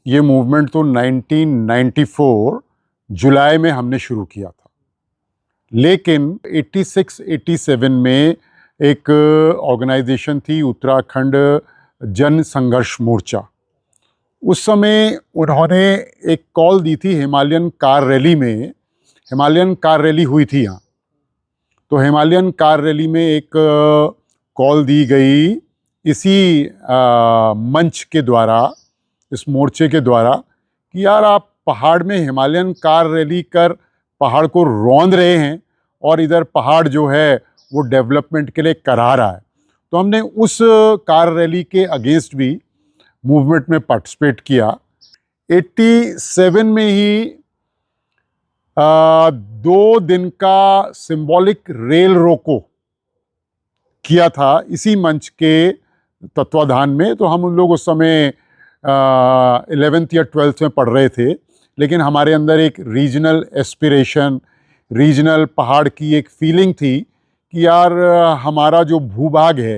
ये मूवमेंट तो 1994 जुलाई में हमने शुरू किया था, लेकिन 86-87 में एक ऑर्गेनाइजेशन थी उत्तराखंड जन संघर्ष मोर्चा। उस समय उन्होंने एक कॉल दी थी हिमालयन कार रैली में। हिमालयन कार रैली हुई थी यहाँ, तो हिमालयन कार रैली में एक कॉल दी गई इसी मंच के द्वारा, इस मोर्चे के द्वारा, कि यार आप पहाड़ में हिमालयन कार रैली कर पहाड़ को रौंद रहे हैं और इधर पहाड़ जो है वो डेवलपमेंट के लिए करा रहा है। तो हमने उस कार रैली के अगेंस्ट भी मूवमेंट में पार्टिसिपेट किया। 87 में ही 2 दिन का सिंबॉलिक रेल रोको किया था इसी मंच के तत्वाधान में। तो हम उन लोग उस समय 11th या 12th में पढ़ रहे थे, लेकिन हमारे अंदर एक रीजनल एस्पिरेशन, रीजनल पहाड़ की एक फीलिंग थी कि यार हमारा जो भूभाग है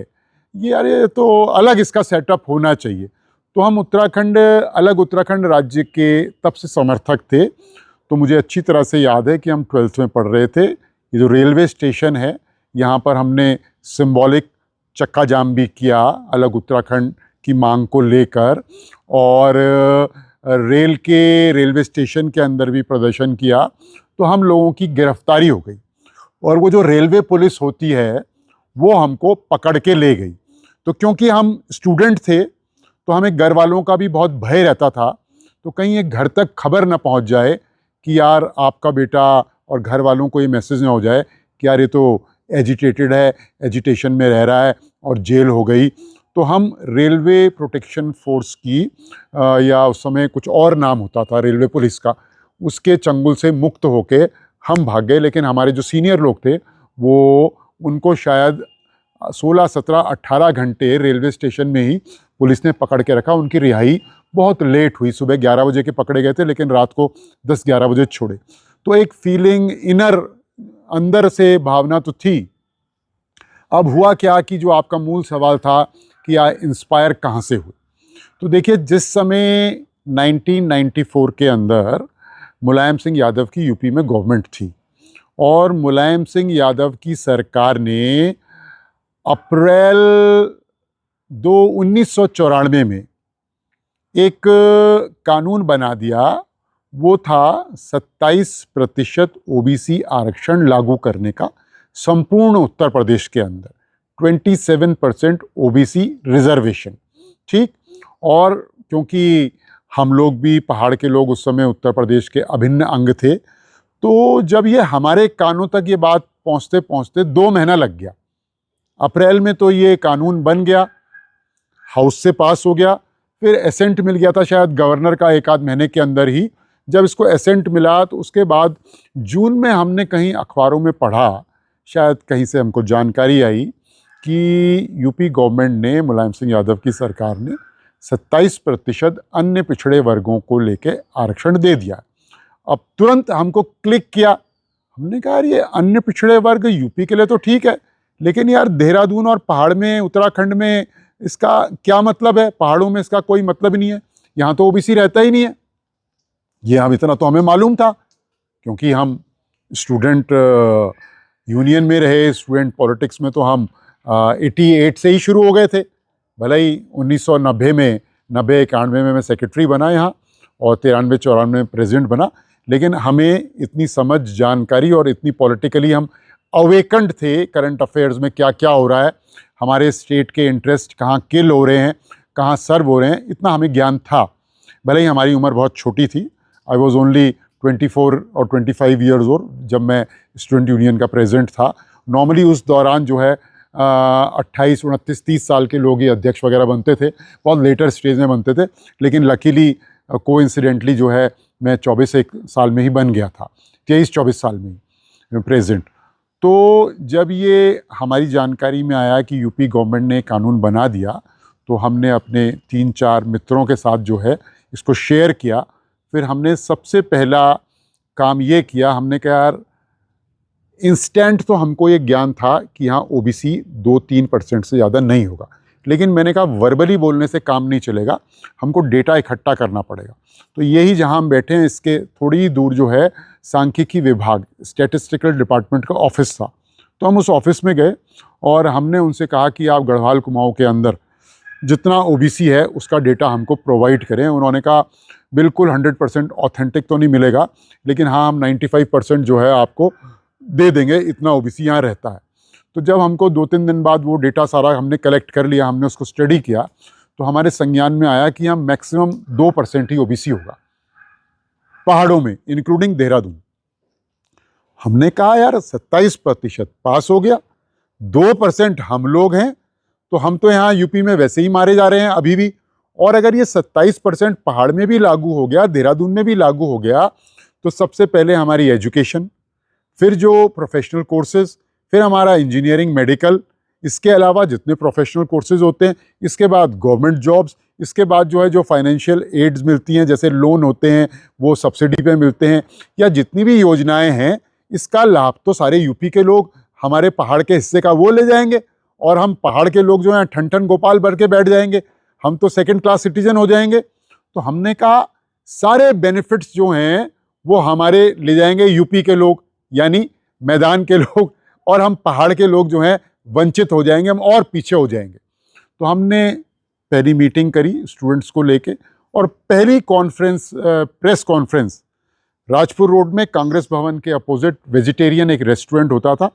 ये तो अलग इसका सेटअप होना चाहिए। तो हम अलग उत्तराखंड राज्य के तब से समर्थक थे। तो मुझे अच्छी तरह से याद है कि हम 12th में पढ़ रहे थे। ये जो रेलवे स्टेशन है यहाँ पर हमने सिंबॉलिक चक्का जाम भी किया अलग उत्तराखंड की मांग को लेकर, और रेलवे स्टेशन के अंदर भी प्रदर्शन किया। तो हम लोगों की गिरफ्तारी हो गई और वो जो रेलवे पुलिस होती है वो हमको पकड़ के ले गई। तो क्योंकि हम स्टूडेंट थे तो हमें घर वालों का भी बहुत भय रहता था, तो कहीं एक घर तक खबर ना पहुंच जाए कि यार आपका बेटा, और घर वालों को ये मैसेज ना हो जाए कि यार ये तो एजिटेटेड है, एजिटेशन में रह रहा है और जेल हो गई। तो हम रेलवे प्रोटेक्शन फोर्स की या उस समय कुछ और नाम होता था रेलवे पुलिस का, उसके चंगुल से मुक्त होके हम भाग गए। लेकिन हमारे जो सीनियर लोग थे वो, उनको शायद 16, 17, 18 घंटे रेलवे स्टेशन में ही पुलिस ने पकड़ के रखा। उनकी रिहाई बहुत लेट हुई, सुबह 11 बजे के पकड़े गए थे लेकिन रात को 10-11 बजे छोड़े। तो एक फीलिंग इनर अंदर से भावना तो थी। अब हुआ क्या कि जो आपका मूल सवाल था कि इंस्पायर कहाँ से हुए, तो देखिए जिस समय 1994 के अंदर मुलायम सिंह यादव की यूपी में गवर्नमेंट थी और मुलायम सिंह यादव की सरकार ने अप्रैल 1994 में एक कानून बना दिया। वो था 27% ओबीसी आरक्षण लागू करने का संपूर्ण उत्तर प्रदेश के अंदर, 27% ओबीसी रिजर्वेशन, ठीक। और क्योंकि हम लोग भी पहाड़ के लोग उस समय उत्तर प्रदेश के अभिन्न अंग थे, तो जब ये हमारे कानों तक ये बात पहुंचते पहुंचते 2 महीना लग गया। अप्रैल में तो ये कानून बन गया, हाउस से पास हो गया, फिर एसेंट मिल गया था शायद गवर्नर का 1-आध महीने के अंदर ही। जब इसको एसेंट मिला तो उसके बाद जून में हमने कहीं अखबारों में पढ़ा, शायद कहीं से हमको जानकारी आई कि यूपी गवर्नमेंट ने, मुलायम सिंह यादव की सरकार ने 27% अन्य पिछड़े वर्गों को लेके आरक्षण दे दिया। अब तुरंत हमको क्लिक किया, हमने कहा यार ये अन्य पिछड़े वर्ग यूपी के लिए तो ठीक है, लेकिन यार देहरादून और पहाड़ में, उत्तराखंड में इसका क्या मतलब है? पहाड़ों में इसका कोई मतलब नहीं है, यहाँ तो ओबीसी रहता ही नहीं है। ये हम इतना तो हमें मालूम था क्योंकि हम स्टूडेंट यूनियन में रहे, स्टूडेंट पॉलिटिक्स में तो हम 88 से ही शुरू हो गए थे। भले ही 1990 में, 90-91 में मैं सेक्रेटरी बना यहाँ और 93-94 में प्रेसिडेंट बना, लेकिन हमें इतनी समझ, जानकारी और इतनी पॉलिटिकली हम अवेकंड थे करंट अफेयर्स में क्या क्या हो रहा है, हमारे स्टेट के इंटरेस्ट कहाँ किल हो रहे हैं, कहाँ सर्व हो रहे हैं, इतना हमें ज्ञान था। भले ही हमारी उम्र बहुत छोटी थी, आई वॉज ओनली 24 और 25 ईयर्स ओल्ड जब मैं स्टूडेंट यूनियन का प्रेसिडेंट था। नॉर्मली उस दौरान जो है 28, 29, 30 साल के लोग ही अध्यक्ष वगैरह बनते थे, बहुत लेटर स्टेज में बनते थे, लेकिन लकीली कोइंसिडेंटली जो है मैं 24 साल में ही बन गया था, 23-24 साल में ही प्रेसिडेंट। तो जब ये हमारी जानकारी में आया कि यूपी गवर्नमेंट ने कानून बना दिया, तो हमने अपने 3-4 मित्रों के साथ जो है इसको शेयर किया। फिर हमने सबसे पहला काम ये किया, हमने कहा यार इंस्टेंट तो हमको ये ज्ञान था कि यहाँ ओबीसी 2-3% से ज़्यादा नहीं होगा, लेकिन मैंने कहा वर्बली बोलने से काम नहीं चलेगा, हमको डेटा इकट्ठा करना पड़ेगा। तो यही जहाँ हम बैठे हैं इसके थोड़ी ही दूर जो है सांख्यिकी विभाग, स्टैटिस्टिकल डिपार्टमेंट का ऑफिस था। तो हम उस ऑफिस में गए और हमने उनसे कहा कि आप गढ़वाल कुमाऊं के अंदर जितना ओबीसी है उसका डेटा हमको प्रोवाइड करें। उन्होंने कहा बिल्कुल 100% ऑथेंटिक तो नहीं मिलेगा, लेकिन हाँ हम 95% जो है आपको दे देंगे, इतना ओबीसी यहाँ रहता है। तो जब हमको 2-3 दिन बाद वो डेटा सारा हमने कलेक्ट कर लिया, हमने उसको स्टडी किया, तो हमारे संज्ञान में आया कि हम मैक्सिमम 2% ही ओबीसी होगा पहाड़ों में, इंक्लूडिंग देहरादून। हमने कहा यार 27% पास हो गया, 2% हम लोग हैं, तो हम तो यहाँ यूपी में वैसे ही मारे जा रहे हैं अभी भी। और अगर ये 27% पहाड़ में भी लागू हो गया, देहरादून में भी लागू हो गया, तो सबसे पहले हमारी एजुकेशन, फिर जो प्रोफेशनल कोर्सेज, फिर हमारा इंजीनियरिंग, मेडिकल, इसके अलावा जितने प्रोफेशनल कोर्सेज होते हैं, इसके बाद गवर्नमेंट जॉब्स, इसके बाद जो है जो फाइनेंशियल एड्स मिलती हैं, जैसे लोन होते हैं वो सब्सिडी पे मिलते हैं, या जितनी भी योजनाएं हैं, इसका लाभ तो सारे यूपी के लोग हमारे पहाड़ के हिस्से का वो ले जाएंगे, और हम पहाड़ के लोग जो हैं ठन ठन गोपाल भर के बैठ जाएंगे, हम तो सेकंड क्लास सिटीजन हो जाएंगे। तो हमने कहा सारे बेनिफिट्स जो हैं वो हमारे ले जाएंगे यूपी के लोग, यानी मैदान के लोग, और हम पहाड़ के लोग जो हैं वंचित हो जाएंगे, हम और पीछे हो जाएंगे। तो हमने पहली मीटिंग करी स्टूडेंट्स को लेके, और पहली conference, press conference Rajpur road में कांग्रेस भवन के अपोजिट वेजिटेरियन एक रेस्टोरेंट होता था,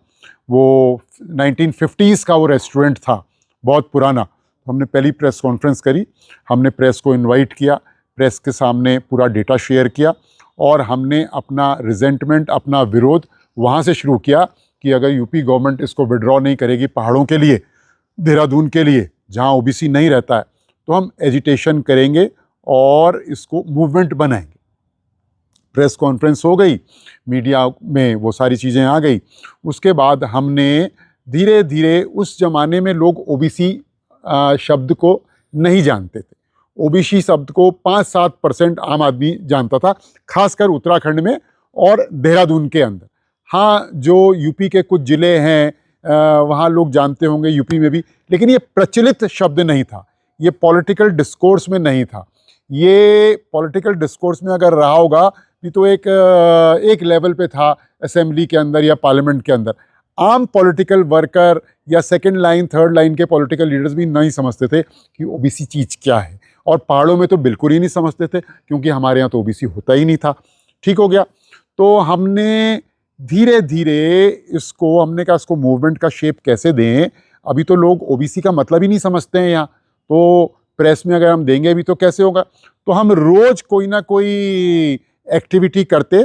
वो 1950s का वो रेस्टोरेंट था, बहुत पुराना। तो हमने पहली प्रेस कॉन्फ्रेंस करी, हमने प्रेस को इनवाइट किया, प्रेस के सामने पूरा डेटा शेयर किया, और हमने अपना रिजेंटमेंट, अपना विरोध वहाँ से शुरू किया कि अगर यूपी गवर्नमेंट इसको विड्रॉ नहीं करेगी पहाड़ों के लिए, देहरादून के लिए जहाँ ओबीसी नहीं रहता है, तो हम एजिटेशन करेंगे और इसको मूवमेंट बनाएंगे। प्रेस कॉन्फ्रेंस हो गई, मीडिया में वो सारी चीज़ें आ गई। उसके बाद हमने धीरे धीरे, उस ज़माने में लोग ओबीसी शब्द को नहीं जानते थे, ओबीसी शब्द को 5-7% आम आदमी जानता था, खासकर उत्तराखंड में और देहरादून के अंदर। हाँ, जो यूपी के कुछ ज़िले हैं वहाँ लोग जानते होंगे, यूपी में भी, लेकिन ये प्रचलित शब्द नहीं था, ये पॉलिटिकल डिस्कोर्स में नहीं था। ये पॉलिटिकल डिस्कोर्स में अगर रहा होगा तो एक लेवल पे था, असेंबली के अंदर या पार्लियामेंट के अंदर। आम पॉलिटिकल वर्कर या सेकंड लाइन, थर्ड लाइन के पॉलिटिकल लीडर्स भी नहीं समझते थे कि ओबीसी चीज़ क्या है, और पहाड़ों में तो बिल्कुल ही नहीं समझते थे, क्योंकि हमारे यहाँ तो ओबीसी होता ही नहीं था। ठीक हो गया। तो हमने धीरे धीरे इसको, हमने कहा इसको मूवमेंट का शेप कैसे दें। अभी तो लोग ओबीसी का मतलब ही नहीं समझते हैं यहाँ, तो प्रेस में अगर हम देंगे भी तो कैसे होगा। तो हम रोज़ कोई ना कोई एक्टिविटी करते,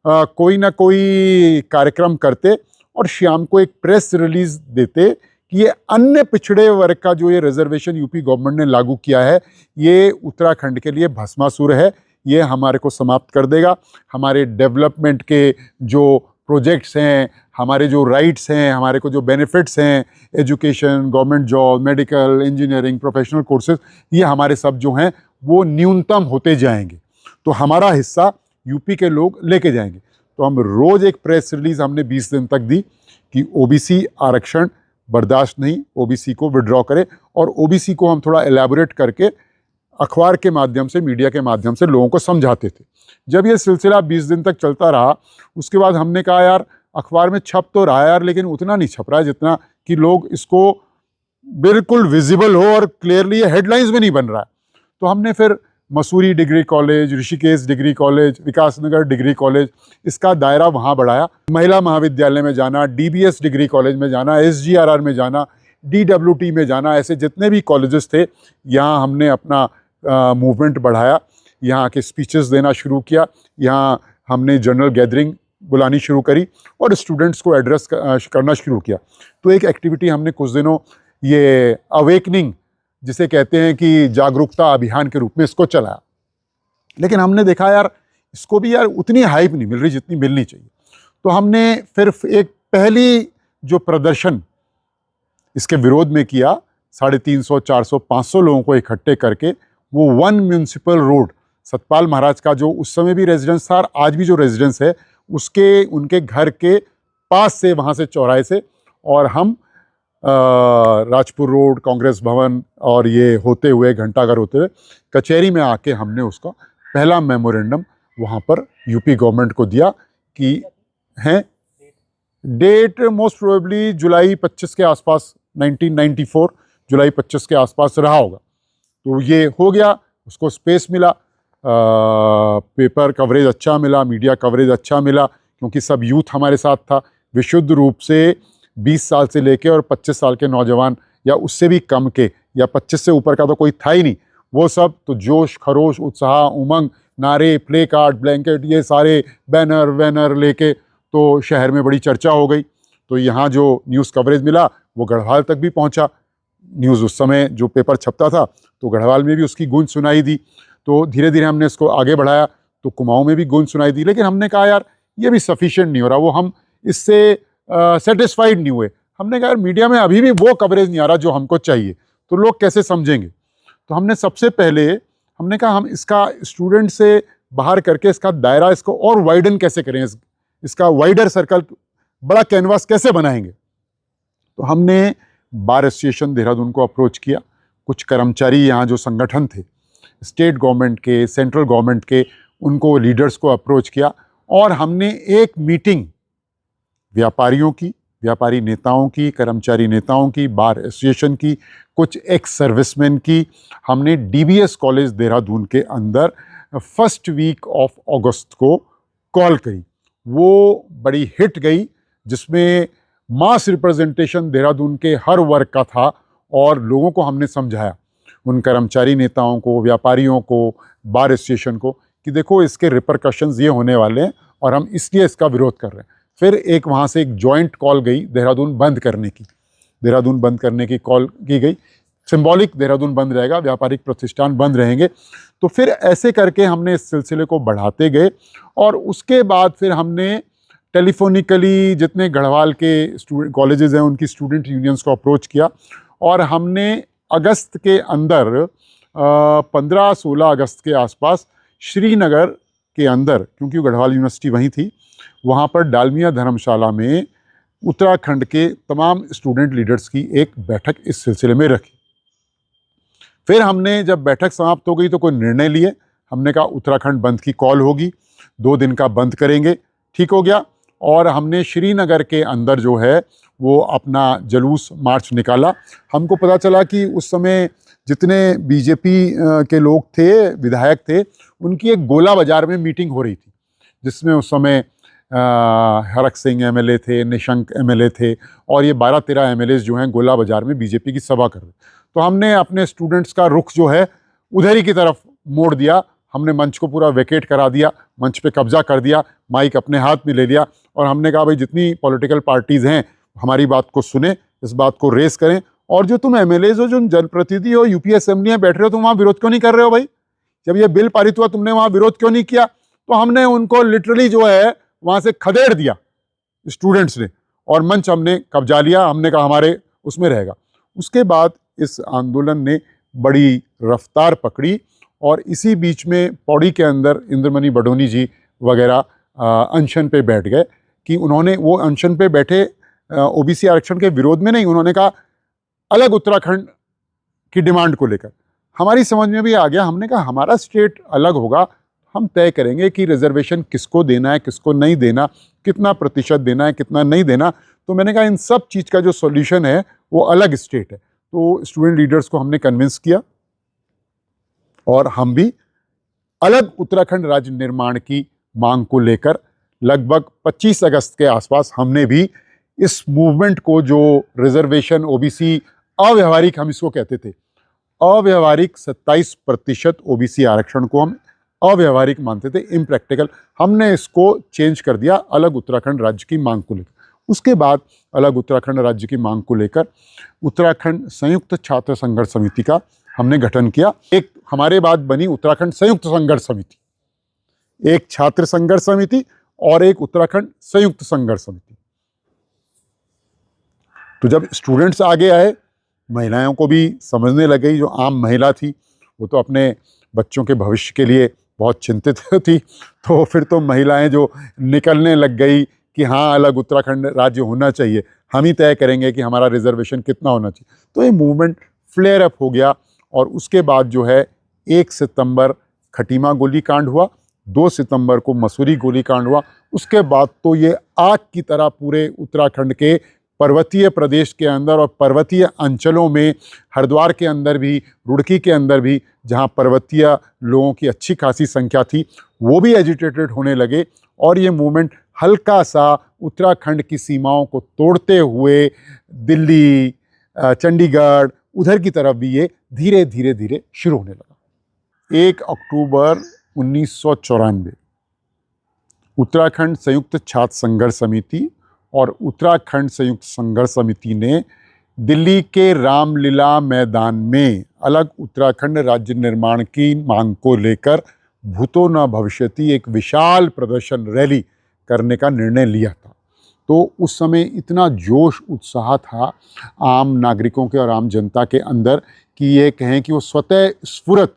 कोई ना कोई कार्यक्रम करते, और शाम को एक प्रेस रिलीज देते कि ये अन्य पिछड़े वर्ग का जो ये रिजर्वेशन यूपी गवर्नमेंट ने लागू किया है, ये उत्तराखंड के लिए भस्मासुर है, ये हमारे को समाप्त कर देगा। हमारे डेवलपमेंट के जो प्रोजेक्ट्स हैं, हमारे जो राइट्स हैं, हमारे को जो बेनिफिट्स हैं, education, government job, medical, engineering, professional courses, ये हमारे सब जो हैं वो न्यूनतम होते जाएंगे, तो हमारा हिस्सा यूपी के लोग लेके जाएंगे। तो हम रोज़ एक प्रेस रिलीज़ हमने 20 दिन तक दी कि ओबीसी आरक्षण बर्दाश्त नहीं, ओबीसी को विड्रॉ करें, और ओबीसी को हम थोड़ा एलैबोरेट करके अखबार के माध्यम से, मीडिया के माध्यम से लोगों को समझाते थे। जब ये सिलसिला 20 दिन तक चलता रहा, उसके बाद हमने कहा यार अखबार में छप तो रहा है यार, लेकिन उतना नहीं छप रहा है जितना कि लोग इसको बिल्कुल विजिबल हो और क्लियरली ये हेडलाइंस में नहीं बन रहा है। तो हमने फिर Mussoorie degree college, Rishikesh degree college, Vikasnagar degree college, इसका दायरा वहाँ बढ़ाया। महिला महाविद्यालय में जाना, डीबीएस डिग्री कॉलेज में जाना, एसजीआरआर में जाना, डीडब्ल्यूटी में जाना, ऐसे जितने भी कॉलेजेस थे, यहाँ हमने अपना मूवमेंट बढ़ाया, यहाँ के स्पीचेस देना शुरू किया, यहाँ हमने जनरल गैदरिंग बुलानी शुरू करी और स्टूडेंट्स को एड्रेस करना शुरू किया। तो एक एक्टिविटी हमने कुछ दिनों, ये अवेकनिंग जिसे कहते हैं कि जागरूकता अभियान के रूप में इसको चलाया, लेकिन हमने देखा यार इसको भी यार उतनी हाइप नहीं मिल रही जितनी मिलनी चाहिए। तो हमने फिर एक पहली जो प्रदर्शन इसके विरोध में किया, 350, 400, 500 लोगों को इकट्ठे करके, वो one municipal road, Satpal Maharaj का जो उस समय भी रेजिडेंस था और आज भी जो रेजिडेंस है, उसके उनके घर के पास से, वहाँ से चौराहे से, और हम राजपुर रोड, कांग्रेस भवन और ये होते हुए घंटाघर होते हुए कचहरी में आके हमने उसका पहला मेमोरेंडम वहाँ पर यूपी गवर्नमेंट को दिया कि हैं डेट मोस्ट प्रोबेबली जुलाई 25 के आसपास, 1994 जुलाई 25 के आसपास रहा होगा। तो ये हो गया, उसको स्पेस मिला, पेपर कवरेज अच्छा मिला, मीडिया कवरेज अच्छा मिला, क्योंकि सब यूथ हमारे साथ था। विशुद्ध रूप से 20 साल से लेके और 25 साल के नौजवान या उससे भी कम के या 25 से ऊपर का तो कोई था ही नहीं। वो सब तो जोश खरोश, उत्साह, उमंग, नारे, प्ले कार्ड, ब्लैंकेट, ये सारे बैनर वैनर लेके तो शहर में बड़ी चर्चा हो गई। तो यहाँ जो न्यूज़ कवरेज मिला वो गढ़वाल तक भी पहुँचा। न्यूज़ उस समय जो पेपर छपता था तो गढ़वाल में भी उसकी गूंज सुनाई दी। तो धीरे धीरे हमने इसको आगे बढ़ाया तो कुमाऊं में भी गूंज सुनाई दी। लेकिन हमने कहा यार ये भी सफिशिएंट नहीं हो रहा, वो हम इससे सेटिस्फाइड नहीं हुए। हमने कहा यार मीडिया में अभी भी वो कवरेज नहीं आ रहा जो हमको चाहिए, तो लोग कैसे समझेंगे। तो हमने सबसे पहले हमने कहा हम इसका स्टूडेंट से बाहर करके इसका दायरा इसको और वाइडन कैसे करें, इसका वाइडर सर्कल, बड़ा कैनवास कैसे बनाएंगे। तो हमने बार एसोसिएशन देहरादून को अप्रोच किया, कुछ कर्मचारी यहाँ जो संगठन थे स्टेट गवर्नमेंट के, सेंट्रल गवर्नमेंट के, उनको लीडर्स को अप्रोच किया और हमने एक मीटिंग व्यापारियों की, व्यापारी नेताओं की, कर्मचारी नेताओं की, बार एसोसिएशन की, कुछ एक्स सर्विसमैन की, हमने डीबीएस कॉलेज देहरादून के अंदर फर्स्ट वीक ऑफ अगस्त को कॉल करी। वो बड़ी हिट गई, जिसमें मास रिप्रेजेंटेशन देहरादून के हर वर्ग का था और लोगों को हमने समझाया, उन कर्मचारी नेताओं को, व्यापारियों को, बार एसोसिएशन को, कि देखो इसके रिपरकशंस ये होने वाले हैं और हम इसलिए इसका विरोध कर रहे हैं। फिर एक वहाँ से एक जॉइंट कॉल गई देहरादून बंद करने की, देहरादून बंद करने की कॉल की गई। सिंबॉलिक देहरादून बंद रहेगा, व्यापारिक प्रतिष्ठान बंद रहेंगे। तो फिर ऐसे करके हमने इस सिलसिले को बढ़ाते गए और उसके बाद फिर हमने टेलीफोनिकली जितने गढ़वाल के स्टूडेंट कॉलेजेस हैं उनकी स्टूडेंट यूनियंस को अप्रोच किया और हमने अगस्त के अंदर 15-16 अगस्त के आसपास श्रीनगर के अंदर, क्योंकि गढ़वाल यूनिवर्सिटी वहीं थी, वहाँ पर डालमिया धर्मशाला में उत्तराखंड के तमाम स्टूडेंट लीडर्स की एक बैठक इस सिलसिले में रखी। फिर हमने जब बैठक समाप्त हो गई तो कोई निर्णय लिए, हमने कहा उत्तराखंड बंद की कॉल होगी, 2 दिन का बंद करेंगे। ठीक हो गया। और हमने श्रीनगर के अंदर जो है वो अपना जुलूस मार्च निकाला। हमको पता चला कि उस समय जितने बीजेपी के लोग थे, विधायक थे, उनकी एक गोला बाजार में मीटिंग हो रही थी, जिसमें उस समय हरक सिंह एमएलए थे, निशंक एमएलए थे और ये 12-13 एमएलए जो हैं गोला बाजार में बीजेपी की सभा कर रहे। तो हमने अपने स्टूडेंट्स का रुख जो है उधर ही की तरफ मोड़ दिया। हमने मंच को पूरा वेकेट करा दिया, मंच पे कब्जा कर दिया, माइक अपने हाथ में ले लिया और हमने कहा भाई जितनी पॉलिटिकल पार्टीज़ हैं हमारी बात को सुने, इस बात को रेस करें, और जो तुम एमएलएज हो, जो जनप्रतिनिधि हो, यूपी असेंबली में बैठ रहे हो, तुम वहाँ विरोध क्यों नहीं कर रहे हो भाई? जब ये बिल पारित हुआ तुमने वहाँ विरोध क्यों नहीं किया? तो हमने उनको लिटरली जो है वहाँ से खदेड़ दिया स्टूडेंट्स ने और मंच हमने कब्जा लिया। हमने कहा हमारे उसमें रहेगा। उसके बाद इस आंदोलन ने बड़ी रफ्तार पकड़ी और इसी बीच में पौड़ी के अंदर इंद्रमणि बडोनी जी वगैरह अनशन पे बैठ गए कि उन्होंने वो अनशन पे बैठे ओबीसी आरक्षण के विरोध में नहीं, उन्होंने कहा अलग उत्तराखंड की डिमांड को लेकर। हमारी समझ में भी आ गया, हमने कहा हमारा स्टेट अलग होगा, हम तय करेंगे कि रिजर्वेशन किसको देना है, किसको नहीं देना, कितना प्रतिशत देना है, कितना नहीं देना। तो मैंने कहा इन सब चीज़ का जो सॉल्यूशन है वो अलग स्टेट है। तो स्टूडेंट लीडर्स को हमने कन्विंस किया और हम भी अलग उत्तराखंड राज्य निर्माण की मांग को लेकर लगभग 25 अगस्त के आसपास हमने भी इस मूवमेंट को, जो रिजर्वेशन ओबीसी अव्यवहारिक हम इसको कहते थे, अव्यवहारिक 27% ओबीसी आरक्षण को हम अव्यवहारिक मानते थे, इम्प्रैक्टिकल, हमने इसको चेंज कर दिया अलग उत्तराखंड राज्य की मांग को लेकर। उसके बाद अलग उत्तराखंड राज्य की मांग को लेकर उत्तराखंड संयुक्त छात्र संघर्ष समिति का हमने गठन किया। एक हमारे बाद बनी उत्तराखंड संयुक्त संघर्ष समिति, एक छात्र संघर्ष समिति और एक उत्तराखंड संयुक्त संघर्ष समिति। तो जब स्टूडेंट्स आगे आए, महिलाओं को भी समझने लग गई, जो आम महिला थी वो तो अपने बच्चों के भविष्य के लिए बहुत चिंतित थी, तो फिर तो महिलाएं जो निकलने लग गई कि हाँ अलग उत्तराखंड राज्य होना चाहिए। हम ही तय करेंगे कि हमारा रिजर्वेशन कितना होना चाहिए। तो ये मूवमेंट फ्लेयर अप हो गया और उसके बाद जो है 1 सितंबर खटीमा गोलीकांड हुआ, 2 सितंबर को मसूरी गोलीकांड हुआ। उसके बाद तो ये आग की तरह पूरे उत्तराखंड के पर्वतीय प्रदेश के अंदर और पर्वतीय अंचलों में, हरिद्वार के अंदर भी, रुड़की के अंदर भी, जहाँ पर्वतीय लोगों की अच्छी खासी संख्या थी, वो भी एजिटेटेड होने लगे और ये मूवमेंट हल्का सा उत्तराखंड की सीमाओं को तोड़ते हुए दिल्ली, चंडीगढ़, उधर की तरफ भी ये धीरे धीरे धीरे शुरू होने लगा। 1 अक्टूबर 1994 उत्तराखंड संयुक्त छात्र संघर्ष समिति और उत्तराखंड संयुक्त संघर्ष समिति ने दिल्ली के रामलीला मैदान में अलग उत्तराखंड राज्य निर्माण की मांग को लेकर भूतो न भविष्यति एक विशाल प्रदर्शन रैली करने का निर्णय लिया था। तो उस समय इतना जोश उत्साह था आम नागरिकों के और आम जनता के अंदर कि ये कहें कि वो स्वतः स्फुरत,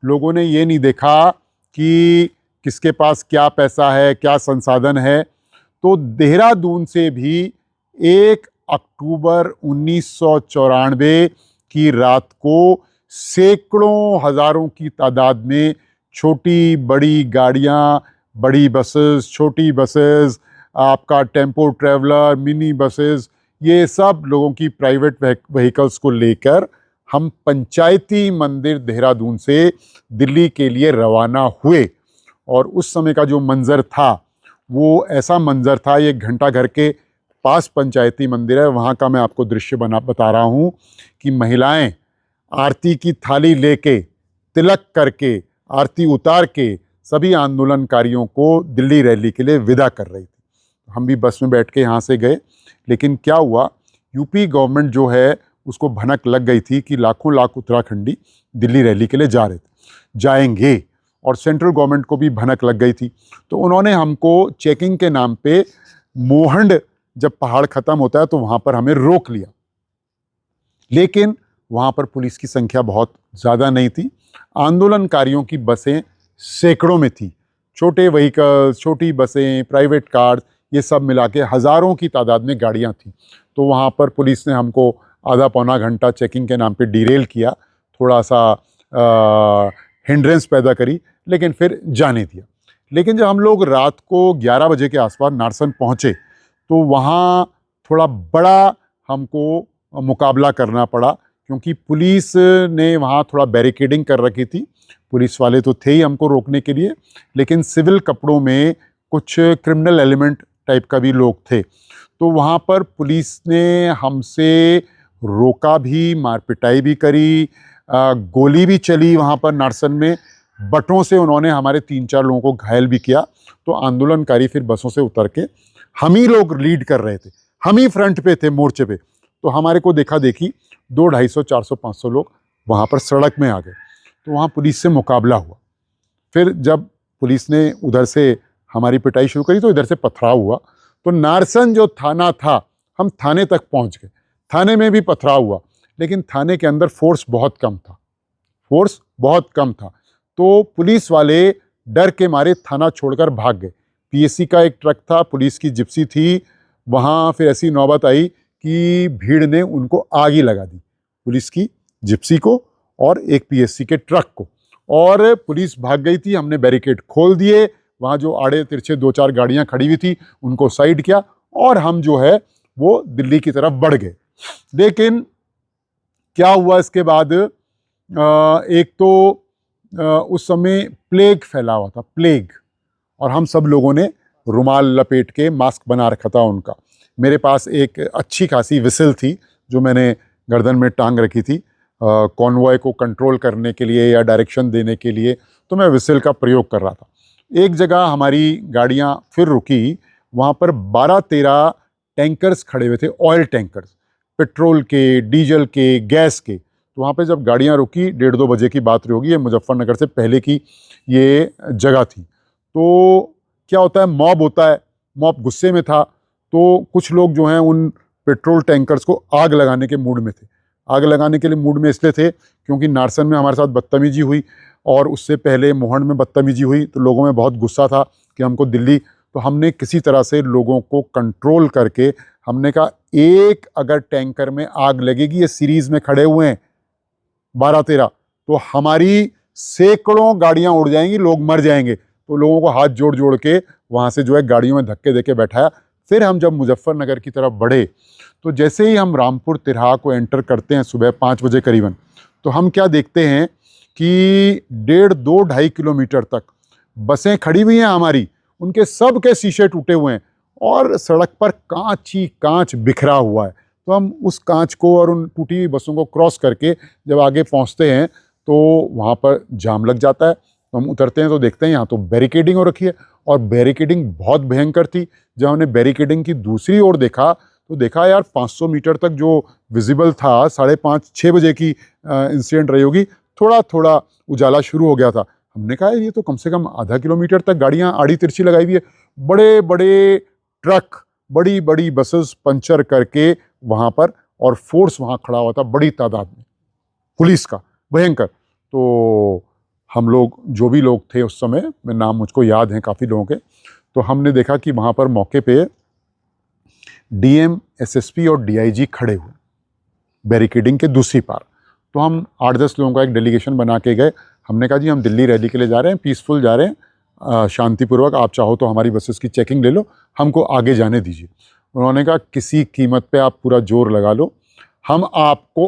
लोगों ने ये नहीं देखा कि किसके पास क्या पैसा है, क्या संसाधन है। तो देहरादून से भी 1 अक्टूबर 1994 की रात को सैकड़ों हज़ारों की तादाद में छोटी बड़ी गाड़ियां, बड़ी बसेस, छोटी बसेस, आपका टेम्पो ट्रैवलर, मिनी बसेस, ये सब लोगों की प्राइवेट व्हीकल्स को लेकर हम पंचायती मंदिर देहरादून से दिल्ली के लिए रवाना हुए। और उस समय का जो मंज़र था वो ऐसा मंज़र था, ये घंटाघर के पास पंचायती मंदिर है, वहाँ का मैं आपको दृश्य बता रहा हूँ कि महिलाएं आरती की थाली लेके, तिलक करके, आरती उतार के सभी आंदोलनकारियों को दिल्ली रैली के लिए विदा कर रही थी। हम भी बस में बैठ के यहाँ से गए, लेकिन क्या हुआ, यूपी गवर्नमेंट जो है उसको भनक लग गई थी कि लाखों लाख उत्तराखंडी दिल्ली रैली के लिए जाएंगे, और सेंट्रल गवर्नमेंट को भी भनक लग गई थी। तो उन्होंने हमको चेकिंग के नाम पे मोहंड, जब पहाड़ ख़त्म होता है तो वहाँ पर हमें रोक लिया, लेकिन वहाँ पर पुलिस की संख्या बहुत ज़्यादा नहीं थी। आंदोलनकारियों की बसें सैकड़ों में थी, छोटे व्हीकल्स, छोटी बसें, प्राइवेट कार्स, ये सब मिला के हज़ारों की तादाद में गाड़ियाँ थीं। तो वहाँ पर पुलिस ने हमको आधा पौना घंटा चेकिंग के नाम पे डिरेल किया, थोड़ा सा हिंड्रेंस पैदा करी, लेकिन फिर जाने दिया। लेकिन जब हम लोग रात को 11 बजे के आसपास नारसन पहुँचे तो वहाँ थोड़ा बड़ा हमको मुकाबला करना पड़ा, क्योंकि पुलिस ने वहाँ थोड़ा बैरिकेडिंग कर रखी थी। पुलिस वाले तो थे ही हमको रोकने के लिए, लेकिन सिविल कपड़ों में कुछ क्रिमिनल एलिमेंट टाइप का भी लोग थे। तो वहाँ पर पुलिस ने हमसे रोका भी, मारपिटाई भी करी, गोली भी चली वहाँ पर नारसन में, बटों से उन्होंने हमारे 3-4 लोगों को घायल भी किया। तो आंदोलनकारी फिर बसों से उतर के, हम ही लोग लीड कर रहे थे, हम ही फ्रंट पे थे मोर्चे पे, तो हमारे को देखा देखी 200, 250, 400, 500 लोग वहाँ पर सड़क में आ गए। तो वहाँ पुलिस से मुकाबला हुआ। फिर जब पुलिस ने उधर से हमारी पिटाई शुरू करी तो इधर से पथराव हुआ। तो नारसन जो थाना था, हम थाने तक पहुँच गए, थाने में भी पथराव हुआ, लेकिन थाने के अंदर फोर्स बहुत कम था। तो पुलिस वाले डर के मारे थाना छोड़कर भाग गए। पीएससी का एक ट्रक था, पुलिस की जिप्सी थी, वहाँ फिर ऐसी नौबत आई कि भीड़ ने उनको आग ही लगा दी, पुलिस की जिप्सी को और एक पीएससी के ट्रक को, और पुलिस भाग गई थी। हमने बैरिकेड खोल दिए, वहाँ जो आड़े तिरछे 2-4 गाड़ियाँ खड़ी हुई थी उनको साइड किया, और हम जो है वो दिल्ली की तरफ बढ़ गए। लेकिन क्या हुआ इसके बाद, एक तो उस समय प्लेग फैला हुआ था, प्लेग, और हम सब लोगों ने रुमाल लपेट के मास्क बना रखा था उनका। मेरे पास एक अच्छी खासी विसिल थी जो मैंने गर्दन में टांग रखी थी कॉन्वॉय को कंट्रोल करने के लिए या डायरेक्शन देने के लिए, तो मैं विसिल का प्रयोग कर रहा था। एक जगह हमारी गाड़ियाँ फिर रुकी, वहाँ पर 12-13 टैंकर्स खड़े हुए थे, ऑयल टैंकर्स, पेट्रोल के, डीजल के, गैस के। तो वहाँ पे जब गाड़ियाँ रुकी, 1:30-2 बजे की बात होगी, ये मुजफ्फरनगर से पहले की ये जगह थी। तो क्या होता है, मॉब होता है, मॉब गुस्से में था, तो कुछ लोग जो हैं उन पेट्रोल टैंकर्स को आग लगाने के मूड में थे। आग लगाने के लिए मूड में इसलिए थे क्योंकि नारसन में हमारे साथ बदतमीजी हुई, और उससे पहले मोहन में बदतमीजी हुई, तो लोगों में बहुत गुस्सा था कि हमको दिल्ली, तो हमने किसी तरह से लोगों को कंट्रोल करके हमने कहा एक अगर टैंकर में आग लगेगी, ये सीरीज में खड़े हुए हैं 12-13, तो हमारी सैकड़ों गाड़ियां उड़ जाएंगी, लोग मर जाएंगे। तो लोगों को हाथ जोड़ जोड़ के वहाँ से जो है गाड़ियों में धक्के देके बैठाया। फिर हम जब मुजफ्फरनगर की तरफ बढ़े तो जैसे ही हम रामपुर तिरहा को एंटर करते हैं सुबह 5 बजे करीबन, तो हम क्या देखते हैं कि 1.5-2-2.5 किलोमीटर तक बसें खड़ी हुई हैं हमारी, उनके सब के शीशे टूटे हुए हैं और सड़क पर कांच ही कांच बिखरा हुआ है। तो हम उस कांच को और उन टूटी हुई बसों को क्रॉस करके जब आगे पहुंचते हैं तो वहाँ पर जाम लग जाता है। तो हम उतरते हैं तो देखते हैं यहाँ तो बैरिकेडिंग हो रखी है, और बैरिकेडिंग बहुत भयंकर थी। जब हमने बैरिकेडिंग की दूसरी ओर देखा तो देखा यार 500 मीटर तक जो विजिबल था, 5:30-6 बजे की इंसिडेंट रही होगी, थोड़ा थोड़ा उजाला शुरू हो गया था। हमने कहा ये तो कम से कम आधा किलोमीटर तक गाड़ियाँ आड़ी तिरछी लगाई हुई है। बड़े बड़े ट्रक, बड़ी बड़ी बसेस पंचर करके वहाँ पर, और फोर्स वहाँ खड़ा हुआ था बड़ी तादाद में, पुलिस का, भयंकर। तो हम लोग जो भी लोग थे उस समय, मैं नाम मुझको याद हैं काफ़ी लोगों के, तो हमने देखा कि वहाँ पर मौके पे डीएम, एसएसपी और डीआईजी खड़े हुए बैरिकेडिंग के दूसरी पार। तो हम 8-10 लोगों का एक डेलीगेशन बना के गए। हमने कहा जी हम दिल्ली रैली के लिए जा रहे हैं, पीसफुल जा रहे हैं, शांतिपूर्वक, आप चाहो तो हमारी बसेस की चेकिंग ले लो, हमको आगे जाने दीजिए। उन्होंने कहा किसी कीमत पे आप पूरा जोर लगा लो, हम आपको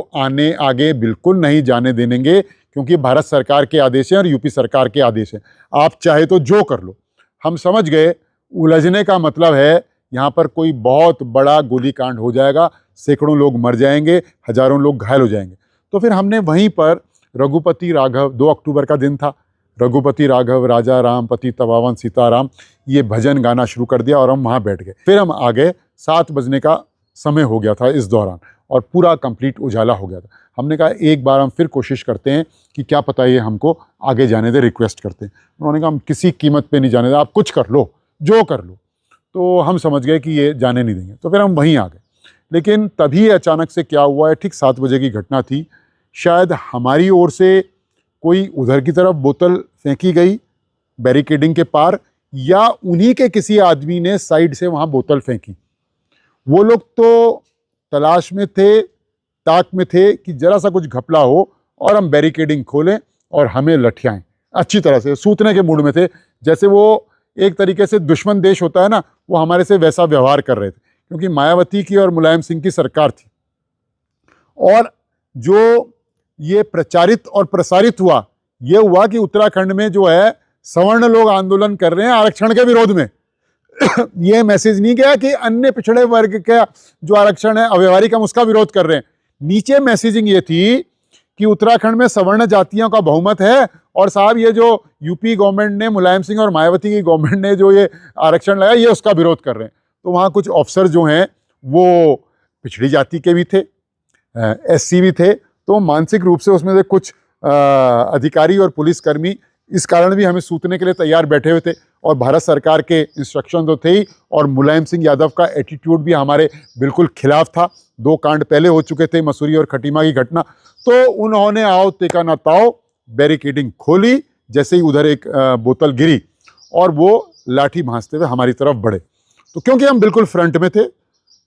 आगे बिल्कुल नहीं जाने देंगे, क्योंकि भारत सरकार के आदेश हैं और यूपी सरकार के आदेश हैं, आप चाहे तो जो कर लो। हम समझ गए उलझने का मतलब है यहाँ पर कोई बहुत बड़ा गोलीकांड हो जाएगा, सैकड़ों लोग मर जाएंगे, हजारों लोग घायल हो जाएंगे। तो फिर हमने वहीं पर रघुपति राघव, 2 अक्टूबर का दिन था, रघुपति राघव राजा राम पति तवावन सीताराम, ये भजन गाना शुरू कर दिया और हम वहाँ बैठ गए। फिर हम आ गए, 7 बजने का समय हो गया था इस दौरान, और पूरा कंप्लीट उजाला हो गया था। हमने कहा एक बार हम फिर कोशिश करते हैं कि क्या पता ये हमको आगे जाने दे, रिक्वेस्ट करते हैं। उन्होंने कहा हम किसी कीमत पे नहीं जाने दें, आप कुछ कर लो, जो कर लो। तो हम समझ गए कि ये जाने नहीं देंगे, तो फिर हम वहीं आ गए। लेकिन तभी अचानक से क्या हुआ है, ठीक 7 बजे की घटना थी, शायद हमारी ओर से कोई उधर की तरफ बोतल फेंकी गई बैरिकेडिंग के पार, या उन्हीं के किसी आदमी ने साइड से वहाँ बोतल फेंकी। वो लोग तो तलाश में थे, ताक में थे कि जरा सा कुछ घपला हो और हम बैरिकेडिंग खोलें और हमें लठियाएं। अच्छी तरह से सूतने के मूड में थे, जैसे वो एक तरीके से दुश्मन देश होता है ना, वो हमारे से वैसा व्यवहार कर रहे थे, क्योंकि मायावती की और मुलायम सिंह की सरकार थी। और जो ये प्रचारित और प्रसारित हुआ, ये हुआ कि उत्तराखंड में जो है सवर्ण लोग आंदोलन कर रहे हैं आरक्षण के विरोध में। ये मैसेज नहीं गया कि अन्य पिछड़े वर्ग का जो आरक्षण है अव्यवहारिक, हम उसका विरोध कर रहे हैं। नीचे मैसेजिंग ये थी कि उत्तराखंड में सवर्ण जातियों का बहुमत है, और साहब ये जो यूपी गवर्नमेंट ने, मुलायम सिंह और मायावती की गवर्नमेंट ने जो ये आरक्षण लगाया, ये उसका विरोध कर रहे हैं। तो वहाँ कुछ ऑफिसर जो हैं वो पिछड़ी जाति के भी थे, एससी भी थे, तो मानसिक रूप से उसमें से कुछ अधिकारी और पुलिसकर्मी इस कारण भी हमें सूतने के लिए तैयार बैठे हुए थे। और भारत सरकार के इंस्ट्रक्शन तो थे ही, और मुलायम सिंह यादव का एटीट्यूड भी हमारे बिल्कुल खिलाफ था। 2 कांड पहले हो चुके थे, मसूरी और खटीमा की घटना। तो उन्होंने आओ तेका ना ताओ बैरिकेडिंग खोली, जैसे ही उधर एक बोतल गिरी और वो लाठी भांजते हुए हमारी तरफ बढ़े। तो क्योंकि हम बिल्कुल फ्रंट में थे,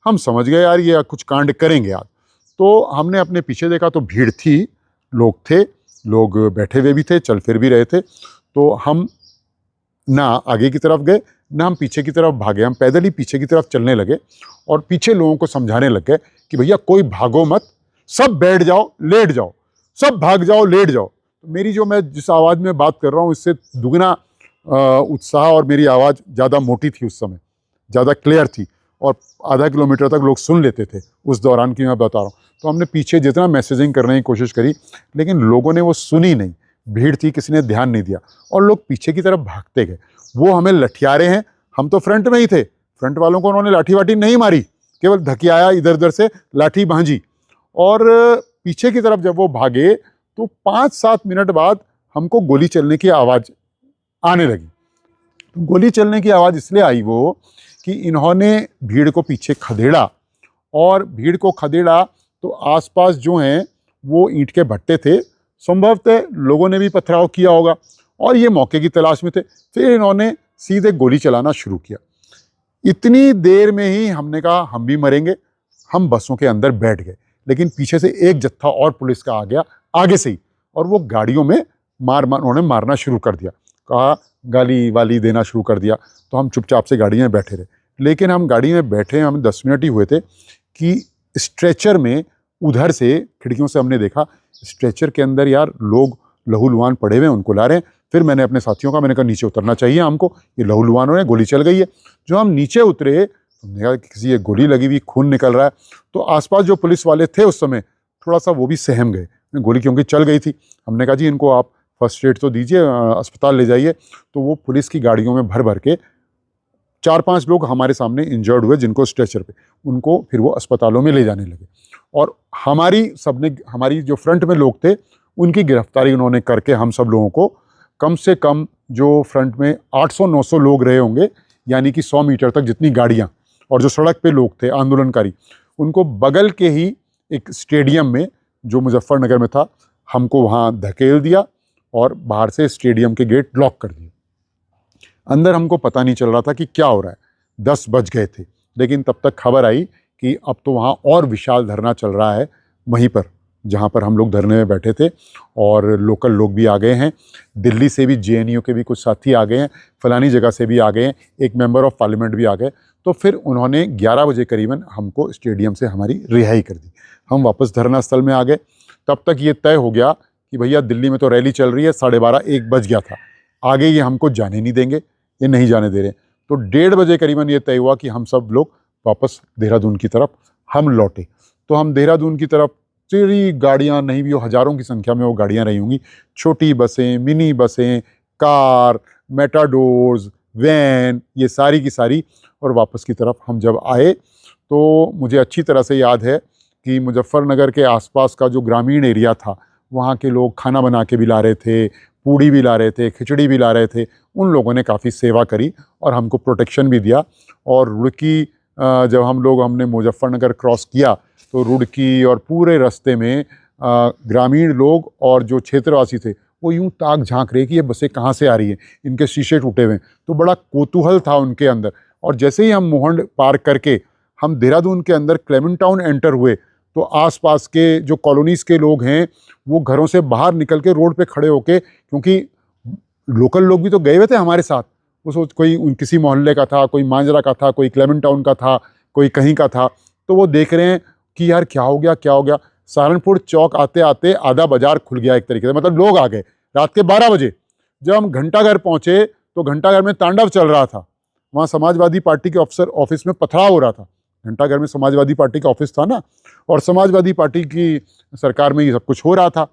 हम समझ गए यार ये कुछ कांड करेंगे आज। तो हमने अपने पीछे देखा तो भीड़ थी, लोग थे, लोग बैठे हुए भी थे, चल फिर भी रहे थे। तो हम ना आगे की तरफ गए ना हम पीछे की तरफ भागे, हम पैदल ही पीछे की तरफ चलने लगे और पीछे लोगों को समझाने लग गए कि भैया कोई भागो मत, सब बैठ जाओ, लेट जाओ, सब भाग जाओ, लेट जाओ। तो मेरी जो, मैं जिस आवाज़ में बात कर रहा हूँ इससे दुगना उत्साह और मेरी आवाज़ ज़्यादा मोटी थी उस समय, ज़्यादा क्लियर थी, और आधा किलोमीटर तक लोग सुन लेते थे उस दौरान की मैं बता रहा हूँ। तो हमने पीछे जितना मैसेजिंग करने की कोशिश करी, लेकिन लोगों ने वो सुनी नहीं, भीड़ थी, किसी ने ध्यान नहीं दिया और लोग पीछे की तरफ भागते गए। वो हमें लठिया रहे हैं, हम तो फ्रंट में ही थे, फ्रंट वालों को उन्होंने लाठी वाठी नहीं मारी, केवल धकियाया, इधर उधर से लाठी भांजी। और पीछे की तरफ जब वो भागे तो 5-7 मिनट बाद हमको गोली चलने की आवाज़ आने लगी। तो गोली चलने की आवाज़ इसलिए आई वो कि इन्होंने भीड़ को पीछे खदेड़ा, और भीड़ को खदेड़ा तो आसपास जो हैं वो ईंट के भट्टे थे, संभवतः लोगों ने भी पथराव किया होगा और ये मौके की तलाश में थे। फिर इन्होंने सीधे गोली चलाना शुरू किया। इतनी देर में ही हमने कहा हम भी मरेंगे, हम बसों के अंदर बैठ गए। लेकिन पीछे से एक जत्था और पुलिस का आ गया आगे से ही, और वो गाड़ियों में उन्होंने मारना शुरू कर दिया, कहा गाली वाली देना शुरू कर दिया। तो हम चुपचाप से गाड़ी में बैठे रहे। लेकिन हम गाड़ी में बैठे, हमें 10 मिनट ही हुए थे कि स्ट्रेचर में उधर से खिड़कियों से हमने देखा स्ट्रेचर के अंदर यार लोग लहूलुहान पड़े हुए हैं, उनको ला रहे हैं। फिर मैंने अपने साथियों का, मैंने कहा नीचे उतरना चाहिए हमको, ये लहूलुहानों ने गोली चल गई है। जो हम नीचे उतरे, हमने कहा किसी ये गोली लगी हुई, खून निकल रहा है। तो आसपास जो पुलिस वाले थे उस समय थोड़ा सा वो भी सहम गए, गोली क्योंकि चल गई थी। हमने कहा जी इनको आप फर्स्ट एड तो दीजिए, अस्पताल ले जाइए। तो वो पुलिस की गाड़ियों में भर भर के 4-5 लोग हमारे सामने इंजर्ड हुए, जिनको स्ट्रेचर पे, उनको फिर वो अस्पतालों में ले जाने लगे। और हमारी जो फ्रंट में लोग थे उनकी गिरफ्तारी उन्होंने करके हम सब लोगों को, कम से कम जो फ्रंट में 800-900 लोग रहे होंगे, यानी कि 100 मीटर तक जितनी गाड़ियाँ, और जो सड़क पे लोग थे आंदोलनकारी, उनको बगल के ही एक स्टेडियम में जो मुजफ्फरनगर में था, हमको वहाँ धकेल दिया और बाहर से स्टेडियम के गेट लॉक कर दिए। अंदर हमको पता नहीं चल रहा था कि क्या हो रहा है, 10 बज गए थे। लेकिन तब तक खबर आई कि अब तो वहाँ और विशाल धरना चल रहा है वहीं पर जहाँ पर हम लोग धरने में बैठे थे, और लोकल लोग भी आ गए हैं, दिल्ली से भी जेएनयू के भी कुछ साथी आ गए हैं, फलानी जगह से भी आ गए हैं, एक मेंबर ऑफ पार्लियामेंट भी आ गए। तो फिर उन्होंने 11 बजे करीबन हमको स्टेडियम से हमारी रिहाई कर दी। हम वापस धरना स्थल में आ गए। तब तक ये तय हो गया कि भैया दिल्ली में तो रैली चल रही है, 12:30-1 बज गया था, आगे ये हमको जाने नहीं देंगे, ये नहीं जाने दे रहे। तो 1:30 बजे करीबन ये तय हुआ कि हम सब लोग वापस देहरादून की तरफ हम लौटे। तो हम देहरादून की तरफ, तेरी गाड़ियाँ नहीं भी हो, हज़ारों की संख्या में वो गाड़ियाँ रही होंगी, छोटी बसें, मिनी बसें, कार, मेटाडोर्स, वैन, ये सारी की सारी। और वापस की तरफ हम जब आए तो मुझे अच्छी तरह से याद है कि मुजफ्फरनगर के आसपास का जो ग्रामीण एरिया था, वहाँ के लोग खाना बना के भी ला रहे थे, पूड़ी भी ला रहे थे, खिचड़ी भी ला रहे थे। उन लोगों ने काफ़ी सेवा करी और हमको प्रोटेक्शन भी दिया। और रुड़की, जब हमने मुजफ्फरनगर क्रॉस किया तो रुड़की और पूरे रास्ते में ग्रामीण लोग और जो क्षेत्रवासी थे वो यूं ताक झांक रहे कि ये बसें कहाँ से आ रही हैं, इनके शीशे टूटे हुए हैं। तो बड़ा कौतूहल था उनके अंदर। और जैसे ही हम मोहंड पार करके हम देहरादून के अंदर क्लेमेंट टाउन एंटर हुए, तो आसपास के जो कॉलोनीज़ के लोग हैं वो घरों से बाहर निकल के रोड पे खड़े होके, क्योंकि लोकल लोग भी तो गए हुए थे हमारे साथ, वो कोई किसी मोहल्ले का था, कोई मांजरा का था, कोई क्लेमेंट टाउन का था, कोई कहीं का था। तो वो देख रहे हैं कि यार क्या हो गया, क्या हो गया। सहारनपुर चौक आते आते आधा बाजार खुल गया एक तरीके से, मतलब लोग आ गए। रात के 12 बजे जब हम घंटाघर पहुँचे तो घंटाघर में तांडव चल रहा था। वहाँ समाजवादी पार्टी के ऑफिस में पथराव हो रहा था। घंटाघर में समाजवादी पार्टी का ऑफिस था ना, और समाजवादी पार्टी की सरकार में ये सब कुछ हो रहा था।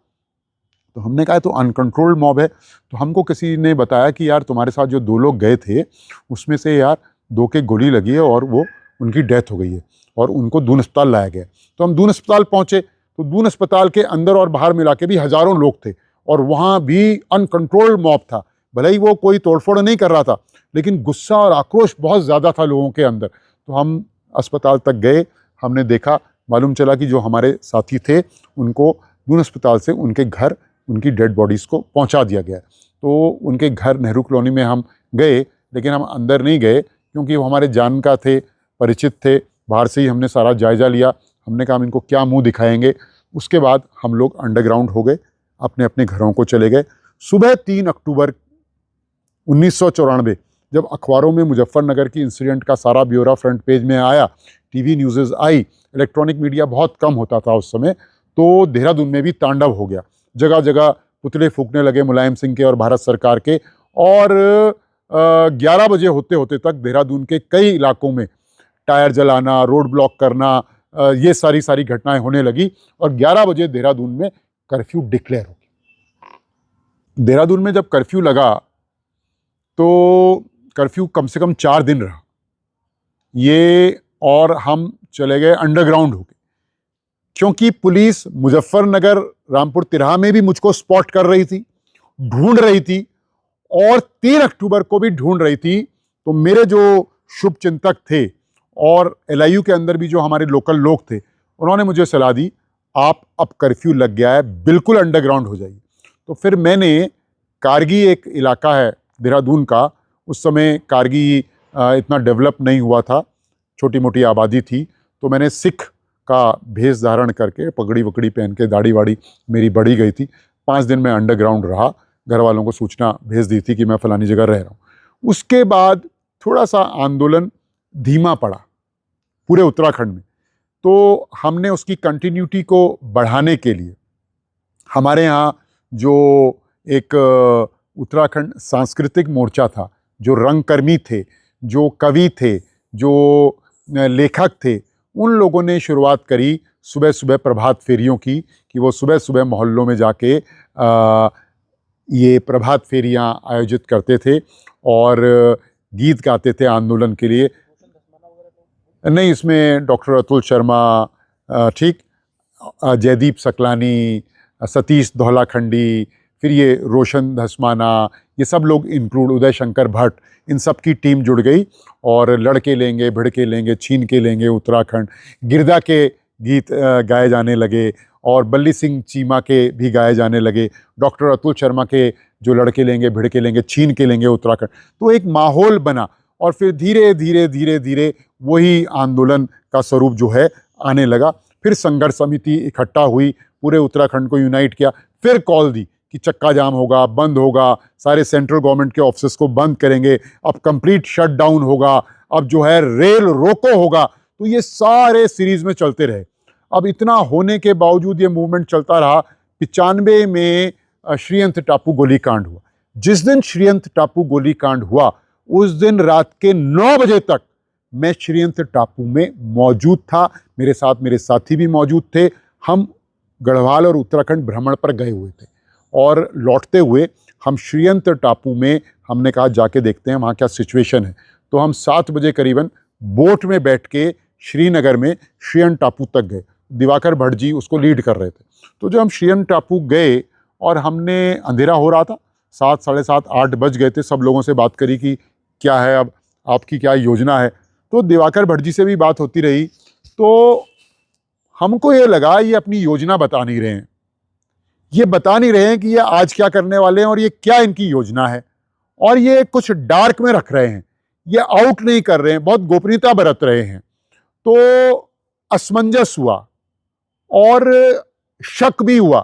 तो हमने कहा तो अनकंट्रोल्ड मॉब है। तो हमको किसी ने बताया कि यार तुम्हारे साथ जो 2 लोग गए थे उसमें से यार 2 के गोली लगी है और वो उनकी डेथ हो गई है और उनको दून अस्पताल लाया गया। तो हम दून अस्पताल पहुँचे तो दून अस्पताल के अंदर और बाहर मिला के भी हज़ारों लोग थे, और वहाँ भी अनकंट्रोल्ड मॉब था। भले ही वो कोई तोड़फोड़ नहीं कर रहा था, लेकिन गुस्सा और आक्रोश बहुत ज़्यादा था लोगों के अंदर। तो हम अस्पताल तक गए, हमने देखा, मालूम चला कि जो हमारे साथी थे उनको दून अस्पताल से उनके घर उनकी डेड बॉडीज़ को पहुंचा दिया गया। तो उनके घर नेहरू कॉलोनी में हम गए, लेकिन हम अंदर नहीं गए क्योंकि वो हमारे जान का थे, परिचित थे। बाहर से ही हमने सारा जायज़ा लिया। हमने कहा हम इनको क्या मुंह दिखाएंगे। उसके बाद हम लोग अंडरग्राउंड हो गए, अपने अपने घरों को चले गए। सुबह 3 अक्टूबर 1994 जब अखबारों में मुजफ्फरनगर की इंसिडेंट का सारा ब्यौरा फ्रंट पेज में आया, टीवी न्यूज़ आई, इलेक्ट्रॉनिक मीडिया बहुत कम होता था उस समय, तो देहरादून में भी तांडव हो गया। जगह जगह पुतले फूंकने लगे मुलायम सिंह के और भारत सरकार के। और 11 बजे होते होते तक देहरादून के कई इलाकों में टायर जलाना, रोड ब्लॉक करना, ये सारी घटनाएं होने लगी। और 11 बजे देहरादून में कर्फ्यू डिक्लेयर हो गया। देहरादून में जब कर्फ्यू लगा तो कर्फ्यू कम से कम 4 दिन रहा ये, और हम चले गए अंडरग्राउंड होके, क्योंकि पुलिस मुजफ्फरनगर रामपुर तिराहा में भी मुझको स्पॉट कर रही थी, ढूंढ रही थी, और 3 अक्टूबर को भी ढूंढ रही थी। तो मेरे जो शुभ चिंतक थे और एलआईयू के अंदर भी जो हमारे लोकल लोग थे, उन्होंने मुझे सलाह दी, आप अब कर्फ्यू लग गया है, बिल्कुल अंडरग्राउंड हो जाइए। तो फिर मैंने कारगी, एक इलाका है देहरादून का, उस समय कारगी इतना डेवलप नहीं हुआ था, छोटी मोटी आबादी थी। तो मैंने सिख का भेष धारण करके, पगड़ी वगड़ी पहन के, दाढ़ी वाड़ी मेरी बढ़ी गई थी। 5 दिन में अंडरग्राउंड रहा, घर वालों को सूचना भेज दी थी कि मैं फलानी जगह रह रहा हूँ। उसके बाद थोड़ा सा आंदोलन धीमा पड़ा पूरे उत्तराखंड में। तो हमने उसकी कंटिन्यूटी को बढ़ाने के लिए हमारे यहाँ जो एक उत्तराखंड सांस्कृतिक मोर्चा था, जो रंगकर्मी थे, जो कवि थे, जो लेखक थे, उन लोगों ने शुरुआत करी सुबह सुबह प्रभात फेरियों की, कि वो सुबह सुबह मोहल्लों में जाके ये प्रभात फेरियां आयोजित करते थे और गीत गाते थे आंदोलन के लिए। नहीं, इसमें डॉक्टर अतुल शर्मा, ठीक, जयदीप सकलानी, सतीश धौलाखंडी, फिर ये रोशन धस्माना, ये सब लोग इंक्लूड, उदय शंकर भट्ट, इन सब की टीम जुड़ गई और लड़के लेंगे, भिड़के लेंगे, छीन के लेंगे उत्तराखंड, गिरदा के गीत गाए जाने लगे और बल्ली सिंह चीमा के भी गाए जाने लगे, डॉक्टर अतुल शर्मा के जो लड़के लेंगे, भिड़के लेंगे, छीन के लेंगे उत्तराखंड। तो एक माहौल बना और फिर धीरे धीरे धीरे धीरे वही आंदोलन का स्वरूप जो है आने लगा। फिर संघर्ष समिति इकट्ठा हुई, पूरे उत्तराखंड को यूनाइट किया, फिर कॉल दी कि चक्का जाम होगा, बंद होगा, सारे सेंट्रल गवर्नमेंट के ऑफिस को बंद करेंगे, अब कंप्लीट शटडाउन होगा, अब जो है रेल रोको होगा। तो ये सारे सीरीज में चलते रहे। अब इतना होने के बावजूद ये मूवमेंट चलता रहा। 95 में श्रीयंत टापू गोलीकांड हुआ। जिस दिन श्रीयंत टापू गोलीकांड हुआ उस दिन रात के 9 बजे तक मैं श्रीयंत टापू में मौजूद था, मेरे साथ मेरे साथी भी मौजूद थे। हम गढ़वाल और उत्तराखंड भ्रमण पर गए हुए थे और लौटते हुए हम श्रीयंत टापू में, हमने कहा जाके देखते हैं वहाँ क्या सिचुएशन है। तो हम 7 बजे करीबन बोट में बैठ के श्रीनगर में श्रीयंत टापू तक गए। दिवाकर भट्ट जी उसको लीड कर रहे थे। तो जब हम श्रीयंत टापू गए और हमने, अंधेरा हो रहा था, 7, साढ़े 7, 8 बज गए थे, सब लोगों से बात करी कि क्या है, अब आपकी क्या योजना है। तो दिवाकर भट्ट जी से भी बात होती रही। तो हमको ये लगा ये अपनी योजना बता नहीं रहे हैं, ये बता नहीं रहे हैं कि ये आज क्या करने वाले हैं और ये क्या इनकी योजना है, और ये कुछ डार्क में रख रहे हैं, ये आउट नहीं कर रहे हैं, बहुत गोपनीयता बरत रहे हैं। तो असमंजस हुआ और शक भी हुआ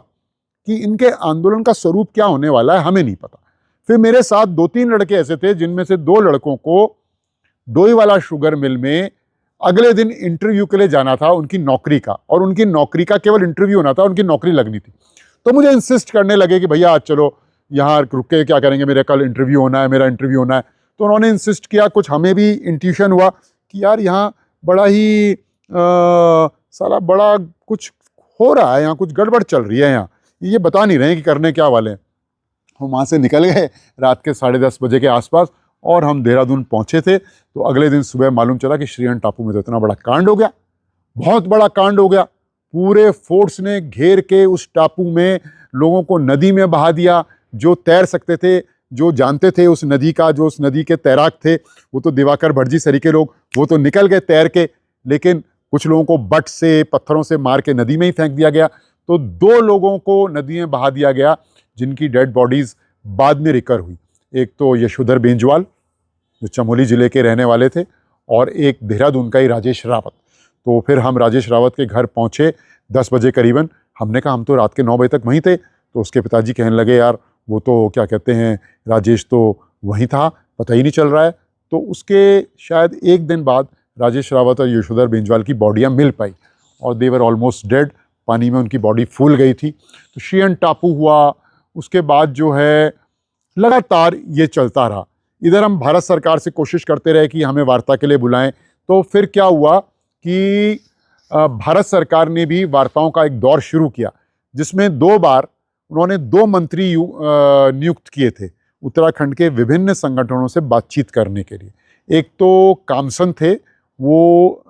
कि इनके आंदोलन का स्वरूप क्या होने वाला है, हमें नहीं पता। फिर मेरे साथ 2-3 लड़के ऐसे थे जिनमें से 2 लड़कों को डोईवाला शुगर मिल में अगले दिन इंटरव्यू के लिए जाना था, उनकी नौकरी का, और उनकी नौकरी का केवल इंटरव्यू होना था, उनकी नौकरी लगनी थी। तो मुझे इंसिस्ट करने लगे कि भैया आज चलो, यहाँ रुक के क्या करेंगे, मेरे कल इंटरव्यू होना है, मेरा इंटरव्यू होना है। तो उन्होंने इंसिस्ट किया। कुछ हमें भी इंट्यूशन हुआ कि यार यहाँ बड़ा ही साला बड़ा कुछ हो रहा है, यहाँ कुछ गड़बड़ चल रही है, यहाँ ये बता नहीं रहे हैं कि करने क्या वाले हैं। हम वहाँ से निकल गए रात के 10:30 बजे के आसपास और हम देहरादून पहुँचे थे। तो अगले दिन सुबह मालूम चला कि श्रीयंत टापू में तो इतना बड़ा कांड हो गया, बहुत बड़ा कांड हो गया। पूरे फोर्स ने घेर के उस टापू में लोगों को नदी में बहा दिया। जो तैर सकते थे, जो जानते थे उस नदी का, जो उस नदी के तैराक थे, वो तो दिवाकर भट्ट जी सरी के लोग, वो तो निकल गए तैर के, लेकिन कुछ लोगों को बट से, पत्थरों से मार के नदी में ही फेंक दिया गया। तो 2 लोगों को नदी में बहा दिया गया जिनकी डेड बॉडीज़ बाद में रिकवर हुई। एक तो यशोधर बेंजवाल जो चमोली ज़िले के रहने वाले थे, और एक देहरादून का ही राजेश रावत। तो फिर हम राजेश रावत के घर पहुँचे 10 बजे करीबन। हमने कहा हम तो रात के 9 बजे तक वहीं थे। तो उसके पिताजी कहने लगे यार वो तो क्या कहते हैं, राजेश तो वहीं था, पता ही नहीं चल रहा है। तो उसके शायद 1 दिन बाद राजेश रावत और यशोधर बेंजवाल की बॉडियाँ मिल पाई और दे वर ऑलमोस्ट डेड, पानी में उनकी बॉडी फूल गई थी। तो श्रीयंत टापू हुआ। उसके बाद जो है लगातार ये चलता रहा। इधर हम भारत सरकार से कोशिश करते रहे कि हमें वार्ता के लिए बुलाएं। तो फिर क्या हुआ कि भारत सरकार ने भी वार्ताओं का एक दौर शुरू किया, जिसमें 2 बार उन्होंने 2 मंत्री नियुक्त किए थे उत्तराखंड के विभिन्न संगठनों से बातचीत करने के लिए। एक तो कामसन थे, वो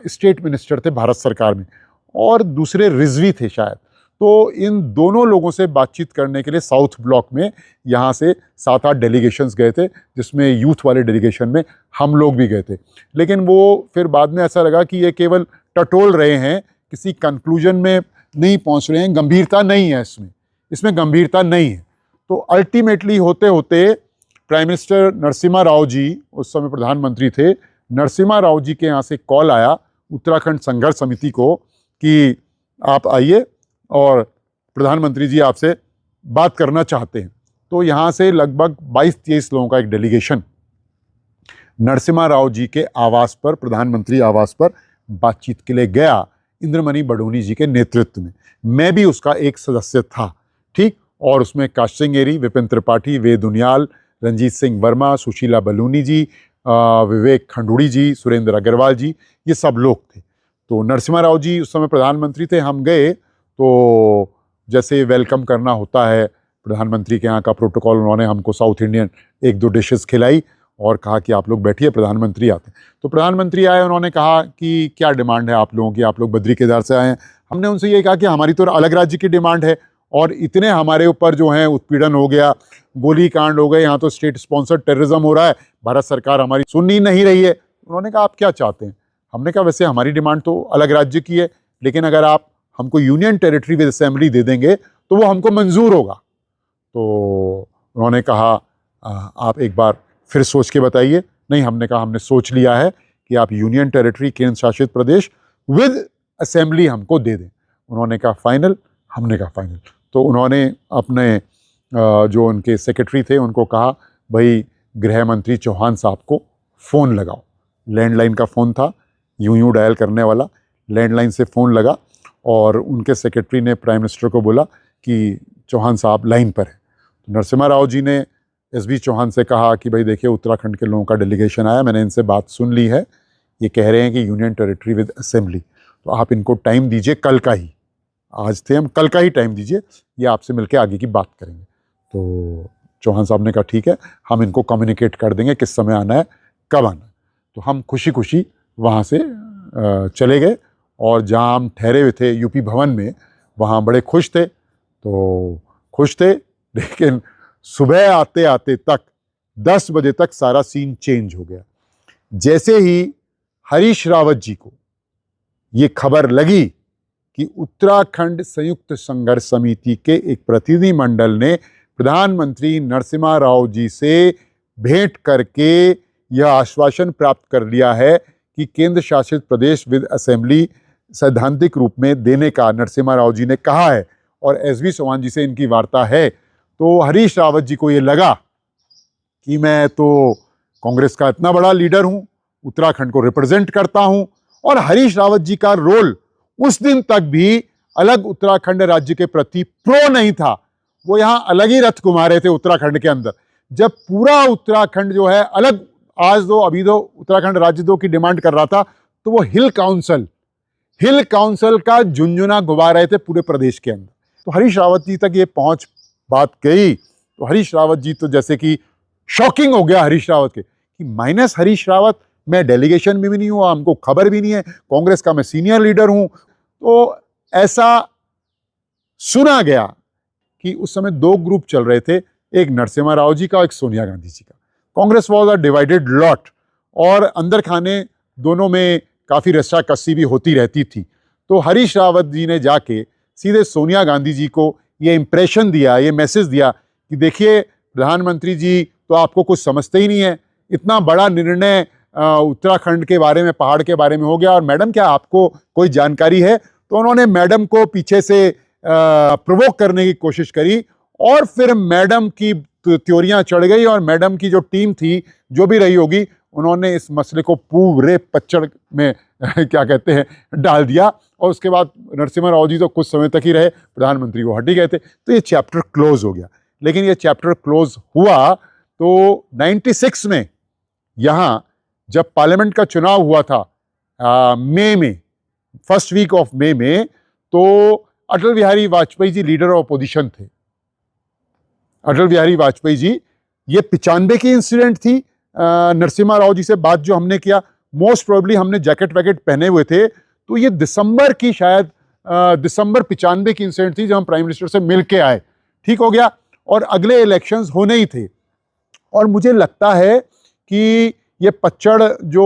स्टेट मिनिस्टर थे भारत सरकार में, और दूसरे रिजवी थे शायद। तो इन दोनों लोगों से बातचीत करने के लिए साउथ ब्लॉक में यहाँ से 7-8 डेलीगेशंस गए थे, जिसमें यूथ वाले डेलीगेशन में हम लोग भी गए थे। लेकिन वो फिर बाद में ऐसा लगा कि ये केवल टटोल रहे हैं, किसी कंक्लूजन में नहीं पहुँच रहे हैं, गंभीरता नहीं है इसमें गंभीरता नहीं है। तो अल्टीमेटली होते होते प्राइम मिनिस्टर नरसिम्हा राव जी उस समय प्रधानमंत्री थे। नरसिम्हा राव जी के यहाँ से कॉल आया उत्तराखंड संघर्ष समिति को कि आप आइए और प्रधानमंत्री जी आपसे बात करना चाहते हैं। तो यहाँ से लगभग 22-23 लोगों का एक डेलीगेशन नरसिम्हा राव जी के आवास पर, प्रधानमंत्री आवास पर बातचीत के लिए गया, इंद्रमणि बडोनी जी के नेतृत्व में। मैं भी उसका एक सदस्य था, ठीक। और उसमें काश सिंह एरी, विपिन त्रिपाठी, वेद उनियाल, रंजीत सिंह वर्मा, सुशीला बलूनी जी, विवेक खंडूड़ी जी, सुरेंद्र अग्रवाल जी, ये सब लोग थे। तो नरसिम्हा राव जी उस समय प्रधानमंत्री थे। हम गए तो जैसे वेलकम करना होता है प्रधानमंत्री के यहाँ का प्रोटोकॉल, उन्होंने हमको साउथ इंडियन 1-2 डिशेस खिलाई और कहा कि आप लोग बैठिए, प्रधानमंत्री आते हैं। तो प्रधानमंत्री आए, उन्होंने कहा कि क्या डिमांड है आप लोगों की, आप लोग बद्री केदार से आए हैं। हमने उनसे ये कहा कि हमारी तो अलग राज्य की डिमांड है और इतने हमारे ऊपर जो है उत्पीड़न हो गया, गोली कांड हो गए, यहाँ तो स्टेट स्पॉन्सर्ड टेररिज्म हो रहा है, भारत सरकार हमारी सुन ही नहीं रही है। उन्होंने कहा आप क्या चाहते हैं। हमने कहा वैसे हमारी डिमांड तो अलग राज्य की है, लेकिन अगर आप हमको यूनियन टेरिटरी विद असेंबली दे देंगे तो वो हमको मंजूर होगा। तो उन्होंने कहा आप एक बार फिर सोच के बताइए। नहीं, हमने कहा हमने सोच लिया है कि आप यूनियन टेरिटरी, केंद्र शासित प्रदेश विद असेंबली हमको दे दें। उन्होंने कहा फाइनल। हमने कहा फाइनल। तो उन्होंने अपने जो उनके सेक्रेटरी थे उनको कहा भाई गृह मंत्री चौहान साहब को फ़ोन लगाओ। लैंडलाइन का फ़ोन था, यूं डायल करने वाला, लैंडलाइन से फ़ोन लगा और उनके सेक्रेटरी ने प्राइम मिनिस्टर को बोला कि चौहान साहब लाइन पर है। तो नरसिम्हा राव जी ने एसबी चौहान से कहा कि भाई देखिए उत्तराखंड के लोगों का डेलीगेशन आया, मैंने इनसे बात सुन ली है, ये कह रहे हैं कि यूनियन टेरिटरी विद असेंबली, तो आप इनको टाइम दीजिए कल का ही, आज थे हम, कल का ही टाइम दीजिए, ये आपसे मिलकर आगे की बात करेंगे। तो चौहान साहब ने कहा ठीक है, हम इनको कम्युनिकेट कर देंगे किस समय आना है, कब आना है। तो हम खुशी खुशी वहाँ से चले गए और जहाँ हम ठहरे हुए थे यूपी भवन में, वहाँ बड़े खुश थे। तो खुश थे, लेकिन सुबह आते आते तक 10 बजे तक सारा सीन चेंज हो गया। जैसे ही हरीश रावत जी को ये खबर लगी कि उत्तराखंड संयुक्त संघर्ष समिति के एक प्रतिनिधिमंडल ने प्रधानमंत्री नरसिम्हा राव जी से भेंट करके यह आश्वासन प्राप्त कर लिया है कि केंद्र शासित प्रदेश विद असेंबली सैद्धांतिक रूप में देने का नरसिम्हा राव जी ने कहा है और एसबी चौहान जी से इनकी वार्ता है, तो हरीश रावत जी को ये लगा कि मैं तो कांग्रेस का इतना बड़ा लीडर हूं, उत्तराखंड को रिप्रेजेंट करता हूं, और हरीश रावत जी का रोल उस दिन तक भी अलग उत्तराखंड राज्य के प्रति प्रो नहीं था। वो यहां अलग ही रथ घुमा रहे थे उत्तराखंड के अंदर। जब पूरा उत्तराखंड जो है अलग, आज दो अभी दो उत्तराखंड राज्य दो की डिमांड कर रहा था, तो वो हिल काउंसिल का झुंझुना घुमा रहे थे पूरे प्रदेश के अंदर। तो हरीश रावत जी तक ये पहुंच बात गई, तो हरीश रावत जी तो जैसे कि शॉकिंग हो गया हरीश रावत के कि माइनस हरीश रावत, मैं डेलीगेशन में भी नहीं हुआ, हमको खबर भी नहीं है, कांग्रेस का मैं सीनियर लीडर हूं। तो ऐसा सुना गया कि उस समय 2 ग्रुप चल रहे थे, एक नरसिम्हा राव जी का, एक सोनिया गांधी जी का। Congress was a divided lot और अंदर खाने दोनों में काफ़ी रस्सा कस्सी भी होती रहती थी। तो हरीश रावत जी ने जाके सीधे सोनिया गांधी जी को ये इम्प्रेशन दिया, ये मैसेज दिया कि देखिए प्रधानमंत्री जी तो आपको कुछ समझते ही नहीं है, इतना बड़ा निर्णय उत्तराखंड के बारे में, पहाड़ के बारे में हो गया, और मैडम क्या आपको कोई जानकारी है। तो उन्होंने मैडम को पीछे से प्रोवोक करने की कोशिश करी और फिर मैडम की त्योरियां चढ़ गई और मैडम की जो टीम थी, जो भी रही होगी, उन्होंने इस मसले को पूरे पच्चड़ में क्या कहते हैं डाल दिया। और उसके बाद नरसिम्हा राव जी तो कुछ समय तक ही रहे, प्रधानमंत्री को हट ही गए थे। तो ये चैप्टर क्लोज हो गया। लेकिन ये चैप्टर क्लोज हुआ तो 96 में यहाँ जब पार्लियामेंट का चुनाव हुआ था मई में, फर्स्ट वीक ऑफ मई में, तो Atal Bihari Vajpayee ji leader of opposition थे। अटल बिहारी वाजपेयी जी, ये 95 की इंसिडेंट थी। नरसिम्हा राव जी से बात जो हमने किया, मोस्ट प्रोबेबली हमने जैकेट वैकेट पहने हुए थे, तो ये दिसंबर की, शायद दिसंबर 95 की इंसिडेंट थी जब हम प्राइम मिनिस्टर से मिल के आए। ठीक हो गया, और अगले इलेक्शंस होने ही थे। और मुझे लगता है कि ये पच्चड़ जो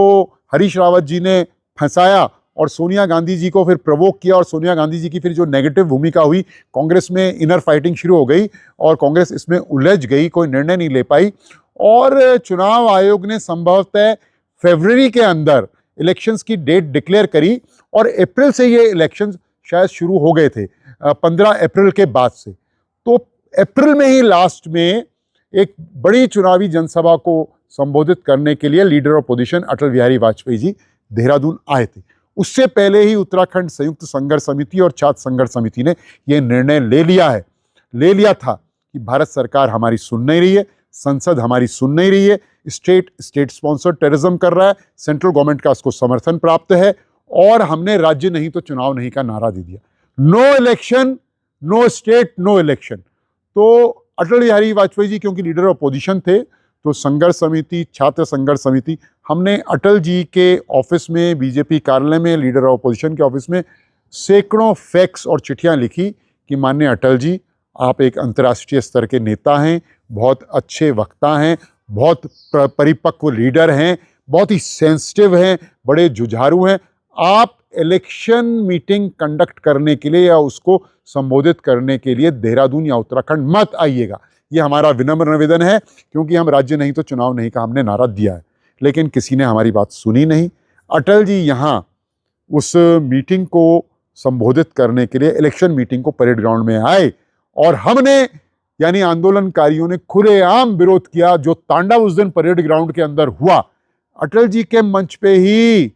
हरीश रावत जी ने फंसाया और सोनिया गांधी जी को फिर प्रवोक किया, और सोनिया गांधी जी की फिर जो नेगेटिव भूमिका हुई, कांग्रेस में इनर फाइटिंग शुरू हो गई और कांग्रेस इसमें उलझ गई, कोई निर्णय नहीं ले पाई। और चुनाव आयोग ने संभवतः फरवरी के अंदर इलेक्शंस की डेट डिक्लेयर करी और अप्रैल से ये इलेक्शंस शायद शुरू हो गए थे, 15 अप्रैल के बाद से। तो अप्रैल में ही लास्ट में एक बड़ी चुनावी जनसभा को संबोधित करने के लिए leader of opposition Atal Bihari Vajpayee ji Dehradun आए थे। उससे पहले ही उत्तराखंड संयुक्त संघर्ष समिति और छात्र संघर्ष समिति ने यह निर्णय ले लिया था कि भारत सरकार हमारी सुन नहीं रही है, संसद हमारी सुन नहीं रही है, स्टेट स्पॉन्सर्ड टेररिज्म कर रहा है, सेंट्रल गवर्नमेंट का उसको समर्थन प्राप्त है, और हमने राज्य नहीं तो चुनाव नहीं का नारा दे दिया। No election, no state, no election. तो अटल बिहारी वाजपेयी जी क्योंकि लीडर ऑफ अपोजिशन थे, तो संघर्ष समिति, छात्र संघर्ष समिति, हमने अटल जी के ऑफिस में, बीजेपी कार्यालय में, लीडर ऑफ अपोजिशन के ऑफिस में सैकड़ों फैक्स और चिट्ठियां लिखी कि माननीय अटल जी, आप एक अंतर्राष्ट्रीय स्तर के नेता हैं, बहुत अच्छे वक्ता हैं, बहुत परिपक्व लीडर हैं, बहुत ही सेंसिटिव हैं, बड़े जुझारू हैं, आप इलेक्शन मीटिंग कंडक्ट करने के लिए या उसको संबोधित करने के लिए देहरादून या उत्तराखंड मत आइएगा। ये हमारा विनम्र निवेदन है, क्योंकि हम राज्य नहीं तो चुनाव नहीं का हमने नारा दिया है। लेकिन किसी ने हमारी बात सुनी नहीं। अटल जी यहाँ उस मीटिंग को संबोधित करने के लिए, इलेक्शन मीटिंग को, परेड ग्राउंड में आए और हमने यानी आंदोलनकारियों ने खुलेआम विरोध किया। जो तांडव उस दिन परेड ग्राउंड के अंदर हुआ, अटल जी के मंच पे ही,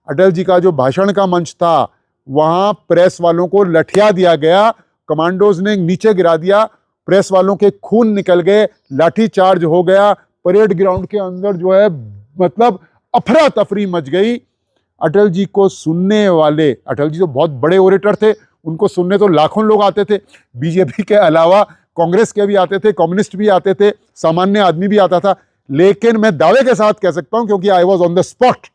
अटल जी का जो भाषण का मंच था, वहां प्रेस वालों को लठिया दिया गया, कमांडोज ने नीचे गिरा दिया, प्रेस वालों के खून निकल गए, लाठी चार्ज हो गया, परेड ग्राउंड के अंदर जो है मतलब अफरा तफरी मच गई। अटल जी को सुनने वाले, अटल जी तो बहुत बड़े ओरेटर थे, उनको सुनने तो लाखों लोग आते थे, बीजेपी के अलावा कांग्रेस के भी आते थे, कम्युनिस्ट भी आते थे, सामान्य आदमी भी आता था। लेकिन मैं दावे के साथ कह सकता हूं, क्योंकि I was on the spot,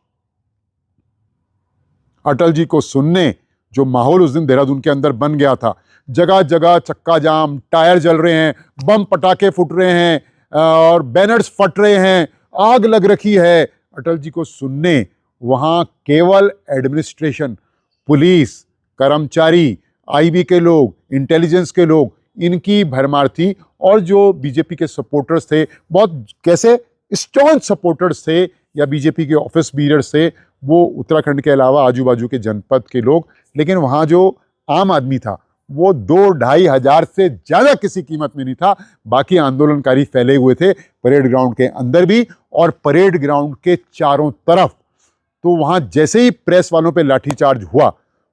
Atal ji को सुनने जो माहौल उस दिन देहरादून के अंदर बन गया था, जगह जगह चक्का जाम, टायर जल रहे हैं, बम पटाखे फूट रहे हैं और बैनर्स फट रहे हैं, आग लग रखी है, अटल जी को सुनने वहां केवल एडमिनिस्ट्रेशन, पुलिस, कर्मचारी, आईबी के लोग, इंटेलिजेंस के लोग, इनकी भरमार थी। और जो बीजेपी के सपोर्टर्स थे, बहुत कैसे स्ट्रॉन्ग सपोर्टर्स थे या बीजेपी के ऑफिस बीयर्स थे, वो उत्तराखंड के अलावा आजू बाजू के जनपद के लोग। लेकिन वहाँ जो आम आदमी था, वो 2-2.5 हज़ार से ज़्यादा किसी कीमत में नहीं था। बाकी आंदोलनकारी फैले हुए थे परेड ग्राउंड के अंदर भी और परेड ग्राउंड के चारों तरफ। तो वहाँ जैसे ही प्रेस वालों पे लाठीचार्ज हुआ,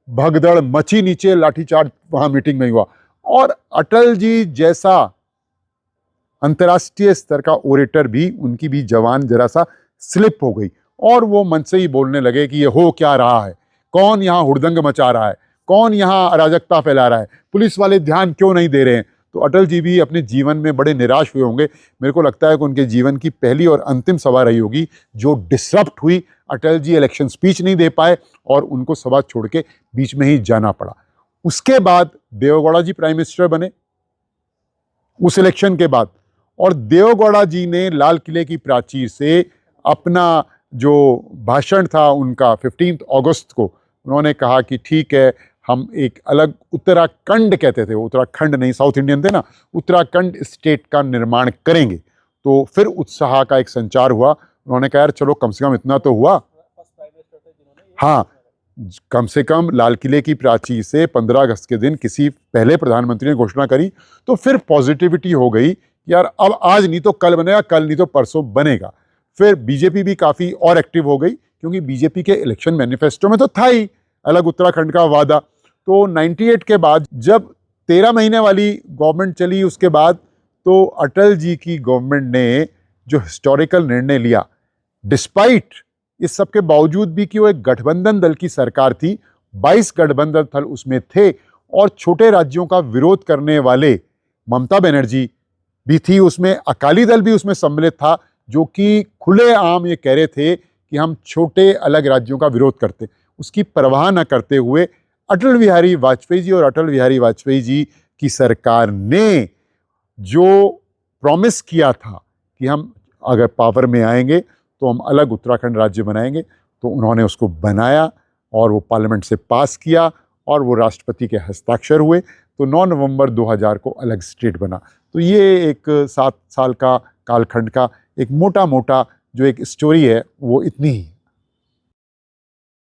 भगदड़ मची नीचे, लाठीचार्ज वहाँ मीटिंग में हुआ। और अटल जी जैसा अंतर्राष्ट्रीय स्तर का ओरेटर भी, उनकी भी जवान जरा सा स्लिप हो गई और वो मन से ही बोलने लगे कि ये हो क्या रहा है, कौन यहाँ हुड़दंग मचा रहा है, कौन यहाँ अराजकता फैला रहा है, पुलिस वाले ध्यान क्यों नहीं दे रहे हैं। तो अटल जी भी अपने जीवन में बड़े निराश हुए होंगे। मेरे को लगता है कि उनके जीवन की पहली और अंतिम सभा रही होगी जो डिसरप्ट हुई। अटल जी इलेक्शन स्पीच नहीं दे पाए और उनको सभा छोड़ के बीच में ही जाना पड़ा। उसके बाद देवेगौड़ा जी प्राइम मिनिस्टर बने उस इलेक्शन के बाद, और देवेगौड़ा जी ने लाल किले की प्राचीर से अपना जो भाषण था उनका 15 अगस्त को, उन्होंने कहा कि ठीक है, हम एक अलग उत्तराखंड कहते थे, उत्तराखंड नहीं, साउथ इंडियन थे ना, उत्तराखंड स्टेट का निर्माण करेंगे। तो फिर उत्साह का एक संचार हुआ। उन्होंने कहा यार चलो कम से कम इतना तो हुआ, हाँ, कम से कम लाल किले की प्राचीर से 15 अगस्त के दिन किसी पहले प्रधानमंत्री ने घोषणा करी। तो फिर पॉजिटिविटी हो गई यार, अब आज नहीं तो कल बनेगा, कल नहीं तो परसों बनेगा। फिर बीजेपी भी काफ़ी और एक्टिव हो गई, क्योंकि बीजेपी के इलेक्शन मैनिफेस्टो में तो था ही अलग उत्तराखंड का वादा। तो 98 के बाद जब 13 महीने वाली गवर्नमेंट चली, उसके बाद तो अटल जी की गवर्नमेंट ने जो हिस्टोरिकल निर्णय लिया, डिस्पाइट इस सब के बावजूद भी कि वो एक गठबंधन दल की सरकार थी, 22 गठबंधन दल उसमें थे और छोटे राज्यों का विरोध करने वाले ममता बनर्जी भी थी उसमें, अकाली दल भी उसमें सम्मिलित था, जो कि खुलेआम ये कह रहे थे कि हम छोटे अलग राज्यों का विरोध करते। उसकी परवाह न करते हुए अटल बिहारी वाजपेयी जी और अटल बिहारी वाजपेयी जी की सरकार ने जो प्रॉमिस किया था कि हम अगर पावर में आएंगे तो हम अलग उत्तराखंड राज्य बनाएंगे, तो उन्होंने उसको बनाया और वो पार्लियामेंट से पास किया और वो राष्ट्रपति के हस्ताक्षर हुए। तो 9 नवंबर 2000 को अलग स्टेट बना। तो ये एक 7 साल का कालखंड का एक मोटा मोटा जो एक स्टोरी है वो इतनी ही।